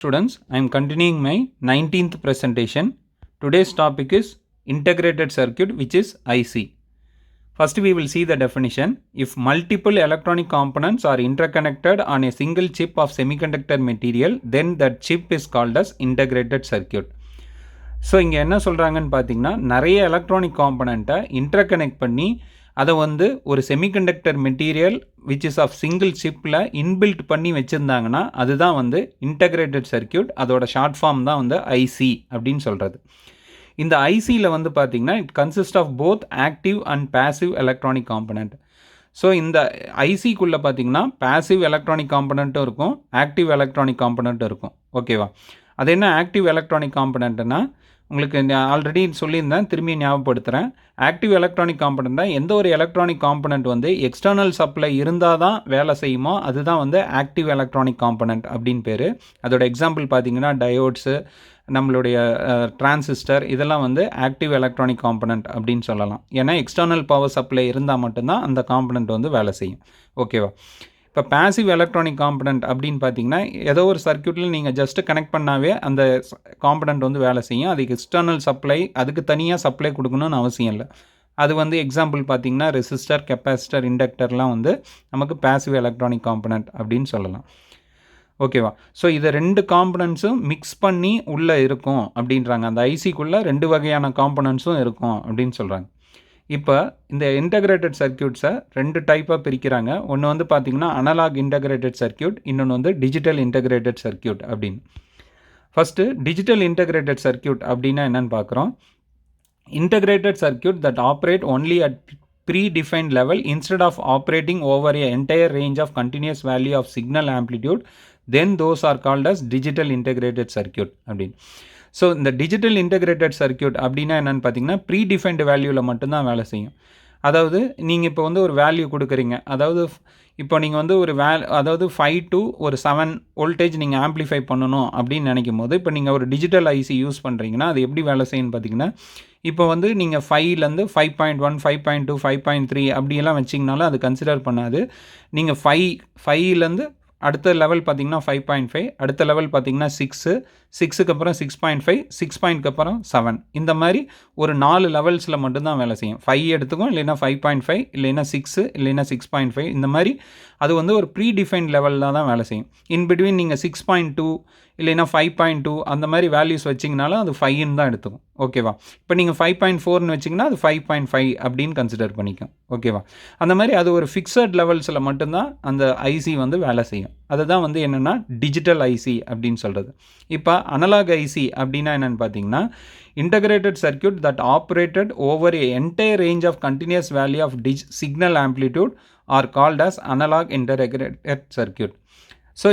Students, I am continuing my 19th presentation. Today's topic is integrated circuit, which is IC. First we will see the definition. If multiple electronic components are interconnected on a single chip of semiconductor material, then that chip is called as integrated circuit. So இங்கே என்ன சொல்கிறாங்கன்னு பார்த்தீங்கன்னா, நிறைய electronic காம்பனண்ட்டை interconnect பண்ணி அதை வந்து ஒரு semiconductor material which is of single சிப்பில் இன்பில்ட் பண்ணி வச்சுருந்தாங்கன்னா அதுதான் வந்து இன்டகிரேட்டட் சர்க்கியூட். அதோட ஷார்ட் ஃபார்ம் தான் வந்து ஐசி அப்படின்னு சொல்கிறது. இந்த ஐசியில் வந்து பார்த்திங்கன்னா it consist of both active and passive electronic component. So இந்த ஐசிக்குள்ளே பார்த்திங்கன்னா பேசிவ் எலக்ட்ரானிக் காம்பனண்ட்டும் இருக்கும், ஆக்டிவ் எலக்ட்ரானிக் காம்பனண்ட்டும் இருக்கும். ஓகேவா? அது என்ன ஆக்டிவ் எலக்ட்ரானிக் காம்பனண்ட்னா, உங்களுக்கு ஆல்ரெடி சொல்லியிருந்தேன், திரும்பி ஞாபகப்படுத்துகிறேன். ஆக்டிவ் எலக்ட்ரானிக் காம்பனண்ட்னா எந்த ஒரு எலக்ட்ரானிக் காம்பனண்ட் வந்து எக்ஸ்டர்னல் சப்ளை இருந்தால் தான் வேலை செய்யுமோ அதுதான் வந்து ஆக்டிவ் எலக்ட்ரானிக் காம்பனண்ட் அப்படின்னு பேர். அதோட எக்ஸாம்பிள் பார்த்தீங்கன்னா டயோட்ஸு, நம்மளுடைய டிரான்சிஸ்டர், இதெல்லாம் வந்து ஆக்டிவ் எலக்ட்ரானிக் காம்பனண்ட் அப்படின்னு சொல்லலாம். ஏன்னா எக்ஸ்டர்னல் பவர் சப்ளை இருந்தால் மட்டும்தான் அந்த காம்பனண்ட் வந்து வேலை செய்யும். ஓகேவா? இப்போ பேசிவ் எலக்ட்ரானிக் காம்பனண்ட் அப்படின்னு பார்த்தீங்கன்னா ஏதோ ஒரு சர்க்யூட்டில் நீங்கள் ஜஸ்ட்டு கனெக்ட் பண்ணாவே அந்த காம்பனண்ட் வந்து வேலை செய்யும். அதுக்கு எக்ஸ்டர்னல் சப்ளை, அதுக்கு தனியாக சப்ளை கொடுக்கணும்னு அவசியம் இல்லை. அது வந்து எக்ஸாம்பிள் பார்த்தீங்கன்னா ரெசிஸ்டர், கெப்பாசிட்டர், இண்டக்டர்லாம் வந்து நமக்கு பேசிவ் எலக்ட்ரானிக் காம்பனண்ட் அப்படின்னு சொல்லலாம். ஓகேவா? ஸோ இதை ரெண்டு காம்பனண்ட்ஸும் மிக்ஸ் பண்ணி உள்ளே இருக்கும் அப்படின்றாங்க. அந்த ஐசிக்குள்ளே ரெண்டு வகையான காம்பனண்ட்ஸும் இருக்கும் அப்படின்னு சொல்கிறாங்க. இப்போ இந்த இன்டகிரேட்டட் சர்க்யூட்ஸை ரெண்டு டைப்பாக பிரிக்கிறாங்க. ஒன்று வந்து பார்த்திங்கன்னா அனலாக் இன்டகிரேட்டட் சர்க்யூட், இன்னொன்று வந்து டிஜிட்டல் இன்டகிரேட்டட் சர்க்யூட் அப்படின்னு. ஃபஸ்ட்டு டிஜிட்டல் இன்டகிரேட்டட் சர்க்யூட் அப்படின்னா என்னென்னு பார்க்குறோம். Integrated circuit that operate only at predefined level instead of operating over a entire range of continuous value of signal amplitude, then those are called as digital integrated circuit அப்படின்னு. So இந்த digital integrated circuit அப்படின்னா என்னென்னு பார்த்தீங்கன்னா pre defined வேல்யூவில் மட்டும்தான் வேலை செய்யும். அதாவது நீங்கள் இப்போ வந்து ஒரு வேல்யூ கொடுக்குறீங்க, அதாவது இப்போ நீங்கள் வந்து ஒரு அதாவது 5 to ஒரு 7 வோல்டேஜ் நீங்கள் ஆம்ப்ளிஃபை பண்ணணும் அப்படின்னு நினைக்கும் போது, இப்போ நீங்கள் ஒரு டிஜிட்டல் ஐசி யூஸ் பண்ணுறீங்கன்னா அது எப்படி வேலை செய்யுன்னு பார்த்தீங்கன்னா, இப்போ வந்து நீங்கள் 5லேருந்து 5.1, 5.2, 5.3 அப்படியெல்லாம் வச்சிங்கனாலும் அது கன்சிடர் பண்ணாது. நீங்கள் 5லேருந்து அடுத்த லெவல் பார்த்தீங்கன்னா 5.5, அடுத்த லெவல் பார்த்தீங்கன்னா 6க்கு அப்புறம் 6.5, 6 அப்புறம் 7, இந்த மாதிரி ஒரு 4 லெவல்ஸில் மட்டும்தான் வேலை செய்யும். 5 எடுத்துக்கும், இல்லைன்னா 5.5, இல்லைன்னா 6, இல்லைன்னா 6.5, இந்த மாதிரி அது வந்து ஒரு ப்ரீ டிஃபைன்ட் லெவலில் தான் வேலை செய்யும். இன் பிட்வீன் நீங்கள் 6.2 இல்லைன்னா 5.2 அந்த மாதிரி வேல்யூஸ் வச்சிங்கனாலும் அது 5ன்னு தான் எடுத்துக்கும். ஓகேவா? இப்போ நீங்கள் 5.4ன்னு வச்சிங்கன்னா அது 5.5 அப்படின்னு கன்சிடர் பண்ணிக்கும். ஓகேவா? அந்த மாதிரி அது ஒரு ஃபிக்ஸட் லெவல்ஸில் மட்டும்தான் அந்த ஐசி வந்து வேலை செய்யும். அதுதான் வந்து என்னென்னா டிஜிட்டல் ஐசி அப்படின்னு சொல்கிறது. இப்போ அனலாக் ஐசி அப்படின்னா என்னென்னு பார்த்தீங்கன்னா, integrated circuit that operated over a entire range of continuous value of signal amplitude are called as analog integrated circuit. So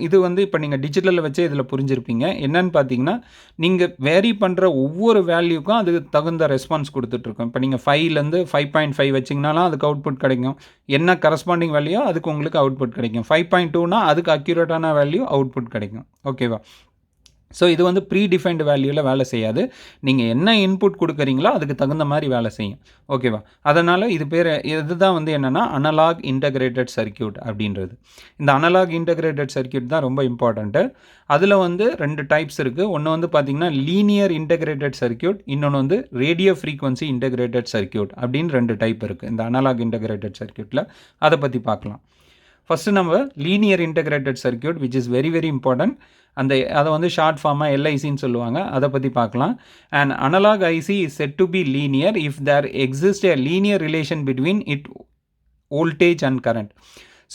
இது வந்து இப்போ நீங்கள் டிஜிட்டலில் வச்சே இதில் புரிஞ்சிருப்பீங்க. என்னன்னு பார்த்தீங்கன்னா, நீங்கள் வேரி பண்ணுற ஒவ்வொரு வேல்யூக்கும் அதுக்கு தகுந்த ரெஸ்பான்ஸ் கொடுத்துட்ருக்கோம். இப்போ நீங்கள் 5லேருந்து 5.5 வச்சிங்கனாலும் அதுக்கு அவுட்புட் கிடைக்கும். என்ன கரஸ்பாண்டிங் வேல்யூோ அதுக்கு உங்களுக்கு அவுட்புட் கிடைக்கும். 5.2னா அதுக்கு அக்யூரேட்டான வேல்யூ அவுட்புட் கிடைக்கும். ஓகேவா? ஸோ இது வந்து ப்ரீ டிஃபைன்டு வேல்யூவில் வேலை செய்யாது. நீங்கள் என்ன இன்புட் கொடுக்குறீங்களோ அதுக்கு தகுந்த மாதிரி வேலை செய்யும். ஓகேவா? அதனால் இதுதான் வந்து என்னென்னா அனலாக் இன்டகிரேட்டட் சர்க்யூட் அப்படின்றது. இந்த அனலாக் இன்டகிரேட்டட் சர்க்யூட் தான் ரொம்ப இம்பார்ட்டண்ட்டு. அதில் வந்து 2 டைப்ஸ் இருக்குது. ஒன்று வந்து பார்த்திங்கன்னா லீனியர் இன்டகிரேட்டட் சர்க்யூட், இன்னொன்று வந்து ரேடியோ ஃப்ரீக்வன்சி இன்டகிரேட்டட் சர்க்யூட் அப்படின்னு 2 டைப் இருக்குது இந்த அனலாக் இன்டகிரேட்டட் சர்க்யூட்டில். அதை பற்றி பார்க்கலாம். ஃபஸ்ட்டு நம்ம linear integrated circuit which is very very important. அதை வந்து ஷார்ட் ஃபார்மாக எல்ஐசின்னு சொல்லுவாங்க. அதை பற்றி பார்க்கலாம். And analog IC is said to be linear if there exist a linear relation between it voltage and current.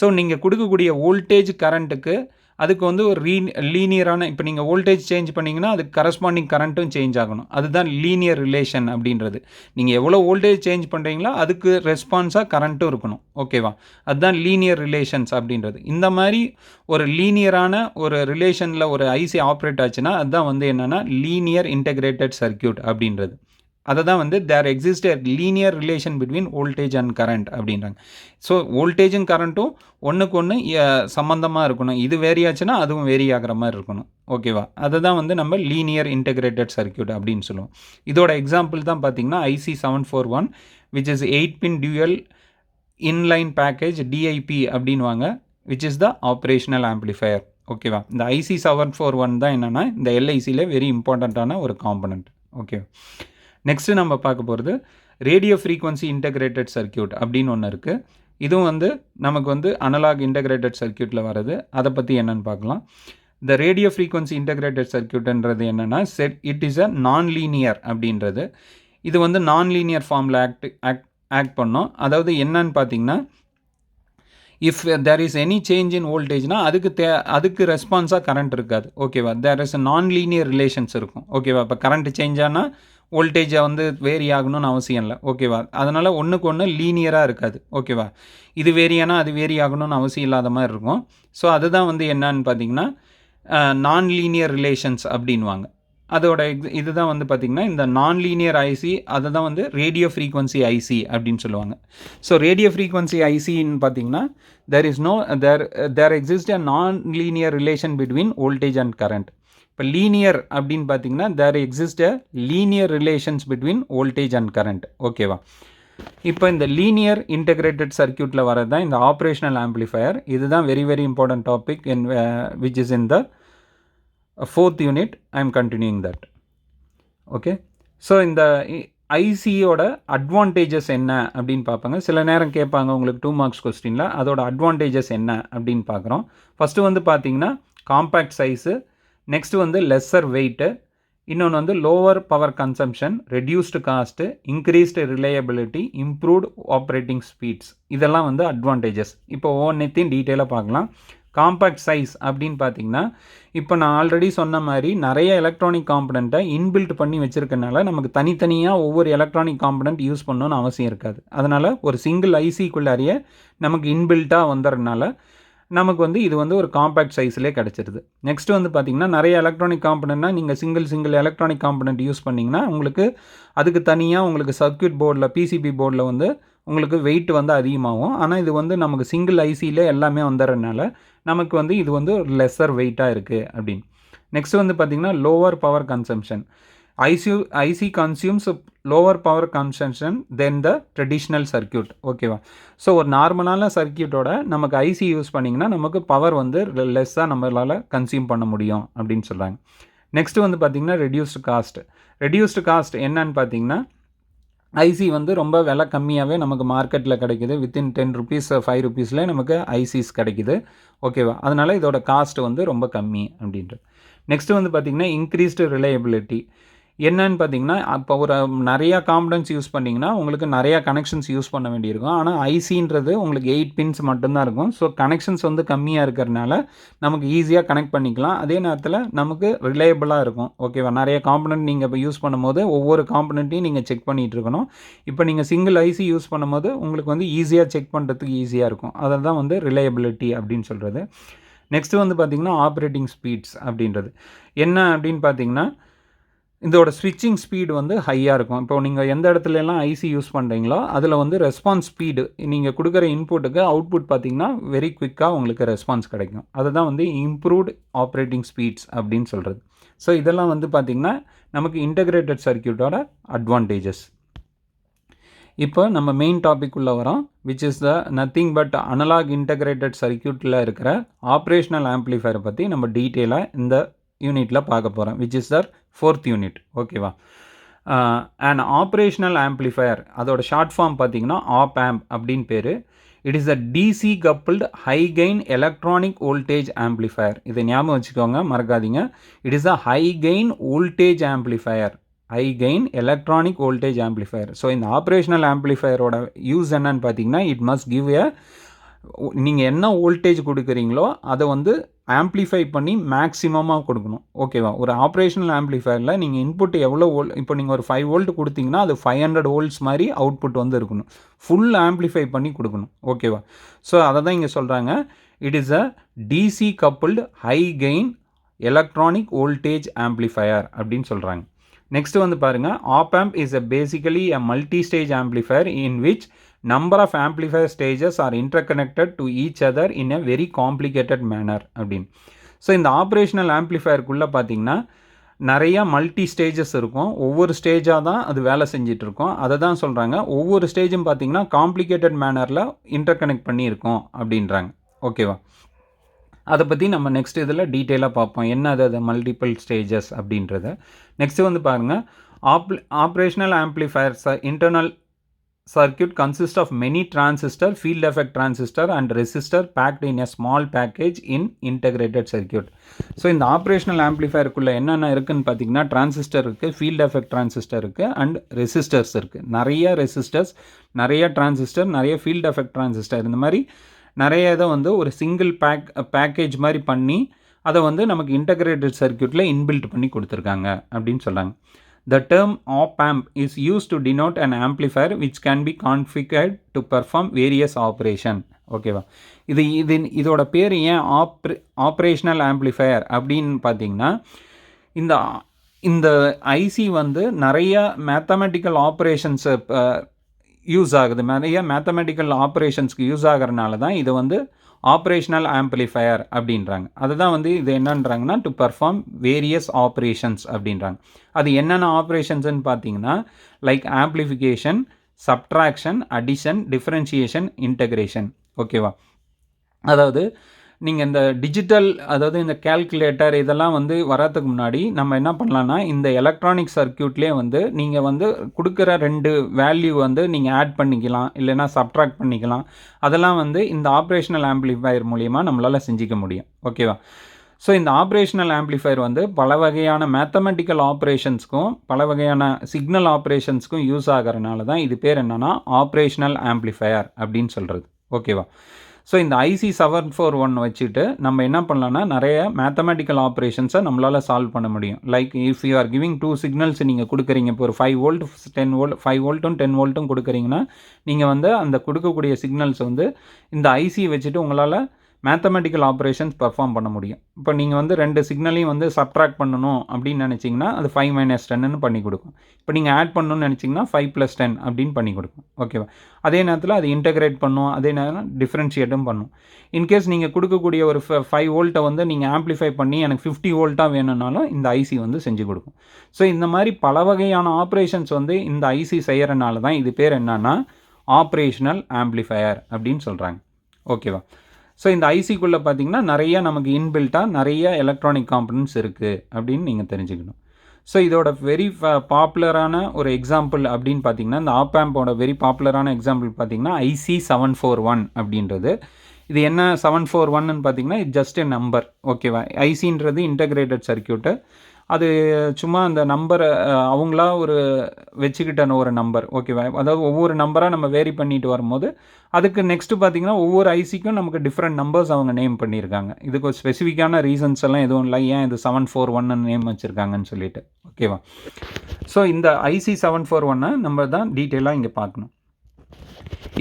So நீங்கள் கொடுக்கக்கூடிய வோல்டேஜ் கரண்ட்டுக்கு அதுக்கு வந்து ஒரு லீனியரான, இப்போ நீங்கள் வோல்டேஜ் சேஞ்ச் பண்ணிங்கன்னா அதுக்கு கரஸ்பாண்டிங் கரண்ட்டும் சேஞ்ச் ஆகணும். அதுதான் லீனியர் ரிலேஷன் அப்படின்றது. நீங்கள் எவ்வளோ வோல்டேஜ் சேஞ்ச் பண்ணுறீங்களோ அதுக்கு ரெஸ்பான்ஸாக கரண்ட்டும் இருக்கணும். ஓகேவா? அதுதான் லீனியர் ரிலேஷன்ஸ் அப்படின்றது. இந்த மாதிரி ஒரு லீனியரான ஒரு ரிலேஷனில் ஒரு ஐசி ஆப்ரேட் ஆச்சுன்னா அதுதான் வந்து என்னென்னா லீனியர் இன்டகிரேட்டட் சர்க்யூட் அப்படின்றது. அதை தான் வந்து there exist a linear relation between voltage and current அப்படின்றாங்க. ஸோ வோல்டேஜும் கரண்ட்டும் ஒன்றுக்கு ஒன்று சம்மந்தமாக இருக்கணும். இது வேரி ஆச்சுன்னா அதுவும் வேரி ஆகிற மாதிரி இருக்கணும். ஓகேவா? அதை தான் வந்து நம்ம லீனியர் இன்டகிரேட்டட் சர்க்யூட் அப்படின்னு சொல்லுவோம். இதோட எக்ஸாம்பிள் தான் பார்த்திங்கன்னா IC 741 which is 8-pin dual inline package DIP அப்படின்வாங்க, which is the operational amplifier. ஓகேவா. இந்த ஐசி 741 தான் என்னென்னா இந்த எல்ஐசியில் வெரி இம்பார்ட்டண்ட்டான ஒரு காம்பனண்ட். ஓகே, நெக்ஸ்ட்டு நம்ம பார்க்க போகிறது ரேடியோ ஃப்ரீக்வன்சி இன்டகிரேட்டட் சர்க்கியூட் அப்படின்னு ஒன்று இருக்குது. இதுவும் வந்து நமக்கு வந்து அனலாக் இன்டகிரேட்டட் சர்க்கியூட்டில் வர்றது. அதை பற்றி என்னென்னு பார்க்கலாம். இந்த ரேடியோ ஃப்ரீக்வன்சி இன்டகிரேட்டட் சர்க்கியூட்ன்றது என்னென்னா it is a non linear அப்படின்றது. இது வந்து நான் லீனியர் ஃபார்மில் ஆக்ட் பண்ணோம். அதாவது என்னன்னு பார்த்தீங்கன்னா, if there is any change in வோல்டேஜ்னா அதுக்கு ரெஸ்பான்ஸாக கரண்ட் இருக்காது. ஓகேவா. There is non linear relations இருக்கும். ஓகேவா. இப்போ கரண்ட் சேஞ்ச் ஆனால் வோல்டேஜை வந்து வேரி ஆகணும்னு அவசியம் இல்லை. ஓகேவா. அதனால் ஒன்றுக்கு ஒன்று லீனியராக இருக்காது. ஓகேவா. இது வேரியானா அது வேரி ஆகணும்னு அவசியம் இல்லாத மாதிரி இருக்கும். ஸோ அதுதான் வந்து என்னன்னு பார்த்தீங்கன்னா நான் லீனியர் ரிலேஷன்ஸ் அப்படின்வாங்க. அதோட இதுதான் வந்து பார்த்திங்கன்னா இந்த நான் லீனியர் ஐசி, அதை தான் வந்து ரேடியோ ஃப்ரீக்வன்சி ஐசி அப்படின்னு சொல்லுவாங்க. ஸோ ரேடியோ ஃப்ரீக்வன்சி ஐசின்னு பார்த்தீங்கன்னா there exist a non linear relation between voltage and current. இப்போ லீனியர் அப்படின்னு பார்த்தீங்கன்னா there exist a linear relations between voltage and current. ஓகேவா. இப்போ இந்த லீனியர் இன்டகிரேட்டட் சர்க்கியூட்டில் வரது தான் இந்த ஆப்ரேஷனல் ஆம்ப்ளிஃபையர். இதுதான் very very important topic which is in the 4th unit. I am continuing that. Okay, so இந்த ஐசியோட அட்வான்டேஜஸ் என்ன அப்படின்னு பார்ப்பாங்க. சில நேரம் கேட்பாங்க உங்களுக்கு 2 marks கொஸ்டினில், அதோட அட்வான்டேஜஸ் என்ன அப்படின்னு பார்க்குறோம். ஃபஸ்ட்டு வந்து பார்த்தீங்கன்னா காம்பேக்ட் சைஸு, நெக்ஸ்ட்டு வந்து லெஸ்ஸர் வெயிட்டு, இன்னொன்று வந்து lower power consumption, reduced cost, increased reliability, improved operating speeds. இதெல்லாம் வந்து அட்வான்டேஜஸ். இப்போ ஒவ்வொன்றைத்தையும் டீட்டெயிலாக பார்க்கலாம். காம்பேக்ட் சைஸ் அப்படின்னு பார்த்தீங்கன்னா, இப்போ நான் ஆல்ரெடி சொன்ன மாதிரி நிறைய எலக்ட்ரானிக் காம்பனண்ட்டை இன்பில்ட் பண்ணி வச்சுருக்கனால நமக்கு தனித்தனியாக ஒவ்வொரு எலக்ட்ரானிக் காம்பனண்ட் யூஸ் பண்ணணும்னு அவசியம் இருக்காது. அதனால் ஒரு சிங்கிள் ஐசிக்குள்ளாரியே நமக்கு இன்பில்ட்டாக வந்துடுறதுனால நமக்கு வந்து இது வந்து ஒரு காம்பேக்ட் சைஸ்லேயே கிடச்சிருது. நெக்ஸ்ட் வந்து பார்த்திங்கன்னா நிறைய எலக்ட்ரானிக் காம்பனண்ட்னா நீங்கள் சிங்கிள் எலக்ட்ரானிக் காம்பனண்ட் யூஸ் பண்ணிங்கன்னா உங்களுக்கு அதுக்கு தனியாக உங்களுக்கு சர்க்யூட் போர்டில் பிசிபி போர்டில் வந்து உங்களுக்கு வெயிட் வந்து அதிகமாகும். ஆனால் இது வந்து நமக்கு சிங்கிள் ஐசியில் எல்லாமே வந்துடுறதுனால நமக்கு வந்து இது வந்து ஒரு லெஸ்ஸர் வெயிட்டாக இருக்குது அப்படின்னு. நெக்ஸ்ட் வந்து பார்த்திங்கன்னா lower power consumption. IC consumes lower power consumption then the traditional circuit. ஓகேவா. ஸோ ஒரு நார்மலான சர்க்கியூட்டோட நமக்கு ஐசி யூஸ் பண்ணிங்கன்னா நமக்கு பவர் வந்து லெஸ்ஸாக நம்மளால் கன்சியூம் பண்ண முடியும் அப்படின்னு சொல்கிறாங்க. நெக்ஸ்ட்டு வந்து பார்த்திங்கன்னா ரெடியூஸ்டு காஸ்ட் என்னன்னு பார்த்தீங்கன்னா ஐசி வந்து ரொம்ப விலை கம்மியாகவே நமக்கு மார்க்கெட்டில் கிடைக்கிது. வித்தின் 10 rupees 5 rupeesல நமக்கு ஐசிஸ் கிடைக்கிது. ஓகேவா. அதனால் இதோட காஸ்ட் வந்து ரொம்ப கம்மி அப்படின்றது. நெக்ஸ்ட்டு வந்து பார்த்திங்கன்னா இன்க்ரீஸ்டு ரிலையபிலிட்டி. என்னன்னு பார்த்தீங்கன்னா அப்போ ஒரு நிறையா காம்பனன்ட்ஸ் யூஸ் பண்ணிங்கன்னா உங்களுக்கு நிறையா கனெக்ஷன்ஸ் யூஸ் பண்ண வேண்டியிருக்கும். ஆனால் ஐசின்றது உங்களுக்கு 8 pins மட்டும்தான் இருக்கும். ஸோ கனெக்ஷன்ஸ் வந்து கம்மியாக இருக்கிறதுனால நமக்கு ஈஸியாக கனெக்ட் பண்ணிக்கலாம். அதே நேரத்தில் நமக்கு ரிலையபிளாக இருக்கும். ஓகேவா. நிறைய காம்பனண்ட் நீங்கள் இப்போ யூஸ் பண்ணும்போது ஒவ்வொரு காம்பனண்ட்டையும் நீங்கள் செக் பண்ணிகிட்டு இருக்கணும். இப்போ நீங்கள் சிங்கிள் ஐசி யூஸ் பண்ணும்போது உங்களுக்கு வந்து ஈஸியாக செக் பண்ணுறதுக்கு ஈஸியாக இருக்கும். அதை தான் வந்து ரிலையபிலிட்டி அப்படின்னு சொல்கிறது. நெக்ஸ்ட்டு வந்து பார்த்திங்கன்னா ஆப்ரேட்டிங் ஸ்பீட்ஸ் அப்படின்றது என்ன அப்படின்னு பார்த்தீங்கன்னா இதோட ஸ்விட்சிங் ஸ்பீடு வந்து ஹையாக இருக்கும். இப்போ நீங்கள் எந்த இடத்துலலாம் ஐசி யூஸ் பண்ணுறீங்களோ அதில் வந்து ரெஸ்பான்ஸ் ஸ்பீடு நீங்கள் கொடுக்குற இன்புட்டுக்கு அவுட்புட் பார்த்திங்கன்னா வெரி குவிக்காக உங்களுக்கு ரெஸ்பான்ஸ் கிடைக்கும். அதுதான் வந்து இம்ப்ரூவ்டு ஆப்ரேட்டிங் ஸ்பீட்ஸ் அப்படின்னு சொல்கிறது. ஸோ இதெல்லாம் வந்து பார்த்திங்கன்னா நமக்கு இன்டகிரேட்டட் சர்க்கியூட்டோட அட்வான்டேஜஸ். இப்போ நம்ம மெயின் டாபிக் உள்ள வரோம், which is the nothing but analog integrated சர்க்கியூட்டில் இருக்கிற ஆப்ரேஷனல் ஆம்ப்ளிஃபையரை பற்றி நம்ம டீட்டெயிலாக இந்த யூனிட்டில் பார்க்க போகிறோம், which is the 4th unit. ஓகேவா. அண்ட் ஆப்ரேஷனல் ஆம்ப்ளிஃபையர் அதோட ஷார்ட் ஃபார்ம் பார்த்தீங்கன்னா ஆப் ஆம்ப் அப்படின்னு பேர். It is a DC coupled high gain electronic voltage amplifier. இதை ஞாபகம் வச்சுக்கோங்க, மறக்காதீங்க. It is a high gain voltage amplifier, high gain electronic voltage amplifier. So இந்த ஆப்ரேஷனல் ஆம்ப்ளிஃபையரோட யூஸ் என்னன்னு பார்த்தீங்கன்னா இட் மஸ்ட் கிவ் எ நீங்கள் என்ன வோல்டேஜ் கொடுக்குறீங்களோ அதை வந்து ஆம்ப்ளிஃபை பண்ணி மேக்ஸிமமாக கொடுக்கணும். ஓகேவா. ஒரு ஆப்ரேஷனல் ஆம்ப்ளிஃபையரில் நீங்கள் இன்புட் எவ்வளோ இப்போ நீங்கள் ஒரு 5 volt கொடுத்தீங்கன்னா அது 500 volts மாதிரி அவுட்புட் வந்து இருக்கணும். ஃபுல் ஆம்ப்ளிஃபை பண்ணி கொடுக்கணும். ஓகேவா. ஸோ அதை தான் இங்கே சொல்கிறாங்க, it is a DC coupled high gain electronic voltage amplifier அப்படின்னு சொல்கிறாங்க. நெக்ஸ்ட் வந்து பாருங்கள், op amp is a basically a multi stage amplifier in which number of amplifier stages are interconnected to each other in a very complicated manner அப்படின்னு. So இந்த operational ஆம்ப்ளிஃபையருக்குள்ளே பார்த்தீங்கன்னா நிறையா multi stages இருக்கும். ஒவ்வொரு ஸ்டேஜாக தான் அது வேலை செஞ்சிட்டு இருக்கும். அதை தான் சொல்கிறாங்க ஒவ்வொரு ஸ்டேஜும் பார்த்தீங்கன்னா காம்ப்ளிகேட்டட் மேனரில் இன்டர்கனெக்ட் பண்ணியிருக்கோம் அப்படின்றாங்க. ஓகேவா. அதை பற்றி நம்ம நெக்ஸ்ட் இதில் டீட்டெயிலாக பார்ப்போம். என்ன அது மல்டிபிள் ஸ்டேஜஸ் அப்படின்றத. நெக்ஸ்ட்டு வந்து பாருங்கள், operational amplifiers internal circuit consists of many transistor, field effect transistor and resistor packed in a small package in integrated circuit. So இந்த ஆப்ரேஷனல் ஆம்ப்ளிஃபயருக்குள்ளே என்னென்ன இருக்குதுன்னு பார்த்தீங்கன்னா, டிரான்சிஸ்டர் இருக்குது, ஃபீல்ட் எஃபெக்ட் டிரான்சிஸ்டர் இருக்குது அண்ட் ரெசிஸ்டர்ஸ் இருக்குது. நிறைய ரெசிஸ்டர்ஸ், நிறைய டிரான்சிஸ்டர், நிறைய ஃபீல்ட் எஃபெக்ட் டிரான்சிஸ்டர், இந்த மாதிரி நிறைய இதை வந்து ஒரு சிங்கிள் பேக்கேஜ் மாதிரி பண்ணி அதை வந்து நமக்கு இன்டகிரேட்டட் சர்க்யூட்டில் இன்பில்ட் பண்ணி கொடுத்துருக்காங்க அப்படின்னு சொல்கிறாங்க. The term op-amp is used to denote an amplifier which can be configured to perform various operation. ஓகேவா, இதோட பேர் ஏன் ஆப்ரேஷனல் ஆம்ப்ளிஃபயர் அப்படின்னு பார்த்தீங்கன்னா, இந்த ஐசி வந்து நிறைய மேத்தமெட்டிக்கல் ஆப்ரேஷன்ஸை யூஸ் ஆகுது. நிறைய மேத்தமெட்டிக்கல் ஆப்ரேஷன்ஸ்க்கு யூஸ் ஆகிறனால தான் இது வந்து ஆப்ரேஷனல் ஆம்ப்ளிஃபயர் அப்படின்றாங்க. அதுதான் வந்து இது என்னன்றாங்கன்னா, டு பர்ஃபார்ம் வேரியஸ் ஆப்ரேஷன்ஸ் அப்படின்றாங்க. அது என்னென்ன ஆப்ரேஷன்ஸ்ன்னு பார்த்தீங்கன்னா, like amplification, subtraction, addition, differentiation, integration. ஓகேவா, அதாவது நீங்கள் இந்த டிஜிட்டல், அதாவது இந்த கேல்குலேட்டர் இதெல்லாம் வந்து வரதுக்கு முன்னாடி நம்ம என்ன பண்ணலான்னா, இந்த எலக்ட்ரானிக் சர்க்யூட்லேயே வந்து நீங்கள் வந்து கொடுக்குற 2 வேல்யூ வந்து நீங்கள் ஆட் பண்ணிக்கலாம், இல்லைனா சப்ட்ராக்ட் பண்ணிக்கலாம். அதெல்லாம் வந்து இந்த ஆப்ரேஷனல் ஆம்ப்ளிஃபயர் மூலிமா நம்மளால் செஞ்சிக்க முடியும். ஓகேவா, ஸோ இந்த ஆப்ரேஷனல் ஆம்ப்ளிஃபயர் வந்து பல வகையான மேத்தமெட்டிக்கல் ஆப்ரேஷன்ஸ்க்கும் பல வகையான சிக்னல் ஆப்ரேஷன்ஸ்க்கும் யூஸ் ஆகிறனால தான் இது பேர் என்னென்னா ஆப்ரேஷனல் ஆம்ப்ளிஃபயர் அப்படின்னு சொல்கிறது. ஓகேவா, ஸோ இந்த ஐசி 741 வச்சுட்டு நம்ம என்ன பண்ணலான்னா, நிறைய மேத்தமெட்டிக்கல் ஆப்ரேஷன்ஸை நம்மளால் சால்வ் பண்ண முடியும். Like if you are giving 2 signals நீங்கள் கொடுக்குறீங்க, இப்போ ஒரு 5 வோல்ட் 10 வோல்ட் 5 வோல்ட்டும் 10 வோல்ட்டும் கொடுக்குறீங்கன்னா, நீங்கள் வந்து அந்த கொடுக்கக்கூடிய சிக்னல்ஸ் வந்து இந்த ஐசி வச்சுட்டு உங்களால் மேத்தமெட்டிக்கல் ஆப்ரேஷன்ஸ் பர்ஃபார்ம் பண்ண முடியும். இப்போ நீங்கள் வந்து 2 சிக்னலையும் வந்து சப்ட்ராக்ட் பண்ணணும் அப்படின்னு நினச்சிங்கன்னா அது 5 - 10ன்னு பண்ணி கொடுக்கும். இப்போ நீங்கள் ஆட் பண்ணணும்னு நினச்சிங்கன்னா 5 + 10 அப்படின்னு பண்ணி கொடுக்கும். ஓகேவா, அதே நேரத்தில் அது இன்டகிரேட் பண்ணும், அதே நேரம் டிஃப்ரென்ஷியேட்டும் பண்ணும். இன்கேஸ் நீங்கள் கொடுக்கக்கூடிய ஒரு 5 வோல்ட்டை வந்து நீங்கள் ஆம்ப்ளிஃபை பண்ணி எனக்கு 50 வோல்ட்டாக வேணும்னாலும் இந்த ஐசி வந்து செஞ்சு கொடுக்கும். ஸோ இந்த மாதிரி பல வகையான ஆப்ரேஷன்ஸ் வந்து இந்த ஐசி செய்கிறனால தான் இது பேர் என்னன்னா ஆப்ரேஷனல் ஆம்ப்ளிஃபயர் அப்படின்னு சொல்கிறாங்க. ஓகேவா, ஸோ இந்த ஐசிக்குள்ளே பார்த்தீங்கன்னா நிறைய நமக்கு இன்பில்ட்டாக நிறைய எலக்ட்ரானிக் காம்பனன்ட்ஸ் இருக்குது அப்படின்னு நீங்கள் தெரிஞ்சுக்கணும். ஸோ இதோட வெரி பாப்புலரான ஒரு எக்ஸாம்பிள் அப்படின்னு பார்த்தீங்கன்னா, இந்த ஆப்-ஆம்போட வெரி பாப்புலரான எக்ஸாம்பிள் பார்த்தீங்கன்னா ஐசி 741 அப்படின்றது. இது என்ன 741ன்னு பார்த்தீங்கன்னா, இது ஜஸ்ட் எ நம்பர். ஓகேவா, ஐசின்றது இன்டகிரேட்டட் சர்க்யூட்டு. அது சும்மா அந்த நம்பரை அவங்களா ஒரு வச்சுக்கிட்ட ஒரு நம்பர். ஓகேவா, அதாவது ஒவ்வொரு நம்பராக நம்ம வேரி பண்ணிட்டு வரும்போது அதுக்கு நெக்ஸ்ட்டு பார்த்திங்கன்னா ஒவ்வொரு ஐசிக்கும் நமக்கு டிஃப்ரெண்ட் நம்பர்ஸ் அவங்க நேம் பண்ணியிருக்காங்க. இதுக்கு ஒரு ஸ்பெசிஃபிக்கான ரீசன்ஸ் எல்லாம் எதுவும் இல்லை, ஏன் இது 741 நேம் வச்சுருக்காங்கன்னு சொல்லிட்டு. ஓகேவா, ஸோ இந்த ஐசி 741 நம்ம தான் டீட்டெயிலாக இங்கே பார்க்கணும்.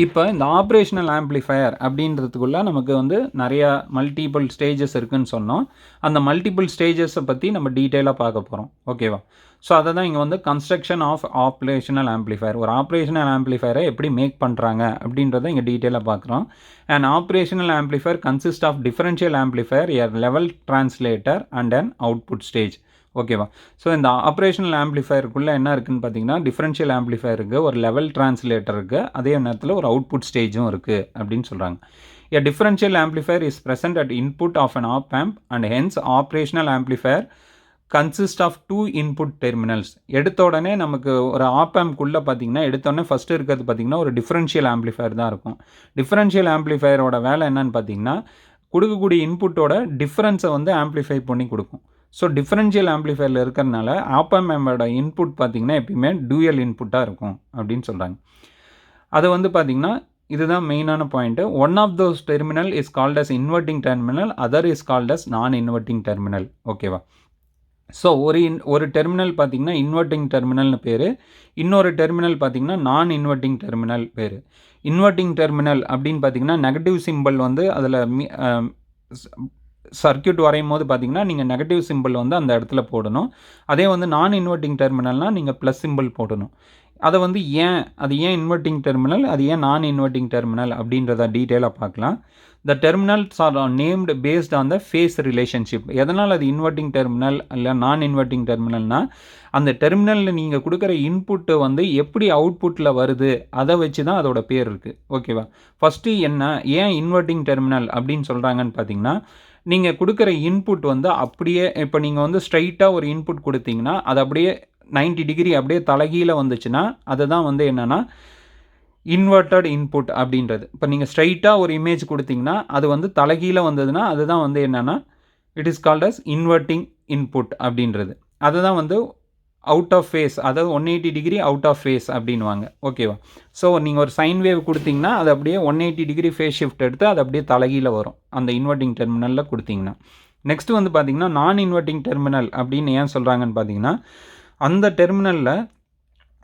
இப்போ இந்த ஆப்ரேஷனல் ஆம்ப்ளிஃபயர் அப்படின்றதுக்குள்ளே நமக்கு வந்து நிறையா மல்டிபிள் ஸ்டேஜஸ் இருக்குதுன்னு சொன்னோம். அந்த மல்டிபிள் ஸ்டேஜஸை பற்றி நம்ம டீட்டெயிலாக பார்க்க போகிறோம். ஓகேவா, ஸோ அதை தான் இங்கே வந்து கன்ஸ்ட்ரக்ஷன் ஆஃப் ஆப்ரேஷனல் ஆம்ப்ளிஃபயர், ஒரு ஆப்ரேஷனல் ஆம்ப்ளிஃபயரை எப்படி மேக் பண்ணுறாங்க அப்படின்றத இங்கே டீட்டெயிலாக பார்க்குறோம். And operational amplifier consist of differential amplifier, a level translator and an output stage. ஓகேவா, ஸோ இந்த ஆப்ரேஷனல் ஆம்ப்ளிஃபயருக்குள்ளே என்ன இருக்குதுன்னு பார்த்தீங்கன்னா, டிஃபரன்ஷியல் ஆம்ப்ளிஃபயர் இருக்குது, ஒரு லெவல் டிரான்ஸ்லேட்டர் இருக்குது, அதே நேரத்தில் ஒரு அவுட்புட் ஸ்டேஜும் இருக்குது அப்படின்னு சொல்கிறாங்க. A differential amplifier is present at input of an op-amp and hence operational amplifier consists of 2 input terminals. எடுத்த உடனே நமக்கு ஒரு ஆப்-ஆம்ப்குள்ளே பார்த்தீங்கன்னா எடுத்தோடனே ஃபஸ்ட்டு இருக்கிறது பார்த்தீங்கன்னா ஒரு டிஃபரன்ஷியல் ஆம்ப்ளிஃபயர் தான் இருக்கும். டிஃபரன்ஷியல் ஆம்ப்ளிஃபயரோட வேலை என்னன்னு பார்த்தீங்கன்னா, கொடுக்கக்கூடிய இன்புட்டோட டிஃப்ரென்ஸை வந்து ஆம்ப்ளிஃபை பண்ணி கொடுக்கும். ஸோ டிஃபரன்ஷியல் ஆம்ப்ளிஃபயரில் இருக்கிறதுனால ஆப்-ஆம்போட இன்புட் பார்த்திங்கன்னா எப்பயுமே டூயல் இன்புட்டாக இருக்கும் அப்படின்னு சொல்கிறாங்க. அது வந்து பார்த்திங்கன்னா இதுதான் மெயினான point. One of those terminal is called as inverting terminal, other is called as non inverting terminal. ஓகேவா, ஸோ ஒரு டெர்மினல் பார்த்திங்கன்னா இன்வெர்ட்டிங் டெர்மினல்னு பேர், இன்னொரு டெர்மினல் பார்த்திங்கன்னா நான் இன்வெர்ட்டிங் டெர்மினல் பேர். இன்வெர்ட்டிங் டெர்மினல் அப்படின்னு பார்த்திங்கன்னா நெகட்டிவ் சிம்பிள் வந்து அதில் சர்க்யூட் வரையும் போது பார்த்தீங்கன்னா நீங்கள் நெகட்டிவ் சிம்பிள் வந்து அந்த இடத்துல போடணும். அதே வந்து நான் இன்வெர்ட்டிங் டெர்மினல்னால் நீங்கள் ப்ளஸ் சிம்பிள் போடணும். அதை வந்து அது ஏன் இன்வெர்ட்டிங் டெர்மினல், அது ஏன் நான் இன்வெர்ட்டிங் டெர்மினல் அப்படின்றத டீட்டெயிலாக பார்க்கலாம். The terminals are named based on the phase relationship. எதனால் அது இன்வெர்ட்டிங் டெர்மினல் இல்லை நான் இன்வெர்ட்டிங் டெர்மினல்னால், அந்த டெர்மினலில் நீங்கள் கொடுக்குற இன்புட்டு வந்து எப்படி அவுட்புட்டில் வருது அதை வச்சு தான் அதோட பேர் இருக்குது. ஓகேவா, ஃபஸ்ட்டு ஏன் இன்வெர்ட்டிங் டெர்மினல் அப்படின்னு சொல்கிறாங்கன்னு பார்த்தீங்கன்னா, நீங்கள் கொடுக்குற இன்புட் வந்து அப்படியே இப்போ நீங்கள் வந்து ஸ்ட்ரைட்டாக ஒரு இன்புட் கொடுத்தீங்கன்னா அது அப்படியே 90 டிகிரி அப்படியே தலைகீழ வந்துச்சுன்னா அதுதான் வந்து என்னென்னா இன்வெர்ட்டட் இன்புட் அப்படின்றது. இப்போ நீங்கள் ஸ்ட்ரைட்டாக ஒரு இமேஜ் கொடுத்தீங்கன்னா அது வந்து தலைகீழ வந்ததுன்னா அதுதான் வந்து என்னென்னா it is called as inverting input அப்படின்றது. அதுதான் வந்து அவுட் ஆஃப் ஃபேஸ், அதாவது 180 டிகிரி அவுட் ஆஃப் ஃபேஸ் அப்படின்வாங்க. ஓகேவா? ஸோ நீங்கள் ஒரு சைன் வேவ் கொடுத்தீங்கன்னா அது அப்படியே 180 டிகிரி ஃபேஸ் ஷிஃப்ட் எடுத்து அது அப்படியே தலைகீழ வரும் அந்த இன்வெர்ட்டிங் டெர்மினலில் கொடுத்தீங்கன்னா. நெக்ஸ்ட் வந்து பார்த்தீங்கன்னா நான் இன்வெர்ட்டிங் டெர்மினல் அப்படின்னு ஏன் சொல்கிறாங்கன்னு பார்த்தீங்கன்னா அந்த டெர்மினலில்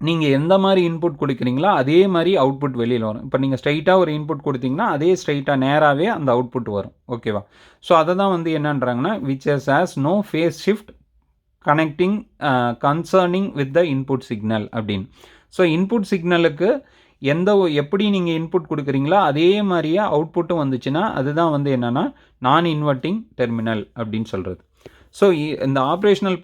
நீங்கள் எந்த மாதிரி இன்புட் கொடுக்குறீங்களோ அதே மாதிரி அவுட்புட் வெளியில் வரும். இப்போ நீங்கள் ஸ்ட்ரைட்டாக ஒரு இன்புட் கொடுத்தீங்கன்னா அதே ஸ்ட்ரைட்டாக நேராகவே அந்த அவுட்புட் வரும். ஓகேவா? ஸோ அதை தான் வந்து என்னன்றாங்கன்னா which has no phase shift connecting concerning with the input signal அப்படின்னு. ஸோ இன்புட் சிக்னலுக்கு எப்படி நீங்கள் இன்புட் கொடுக்குறீங்களோ அதே மாதிரியே அவுட்புட்டும் வந்துச்சுன்னா அதுதான் வந்து என்னென்னா நான் இன்வெர்ட்டிங் டெர்மினல் அப்படின்னு சொல்கிறது. ஸோ இந்த ஆப்ரேஷனல்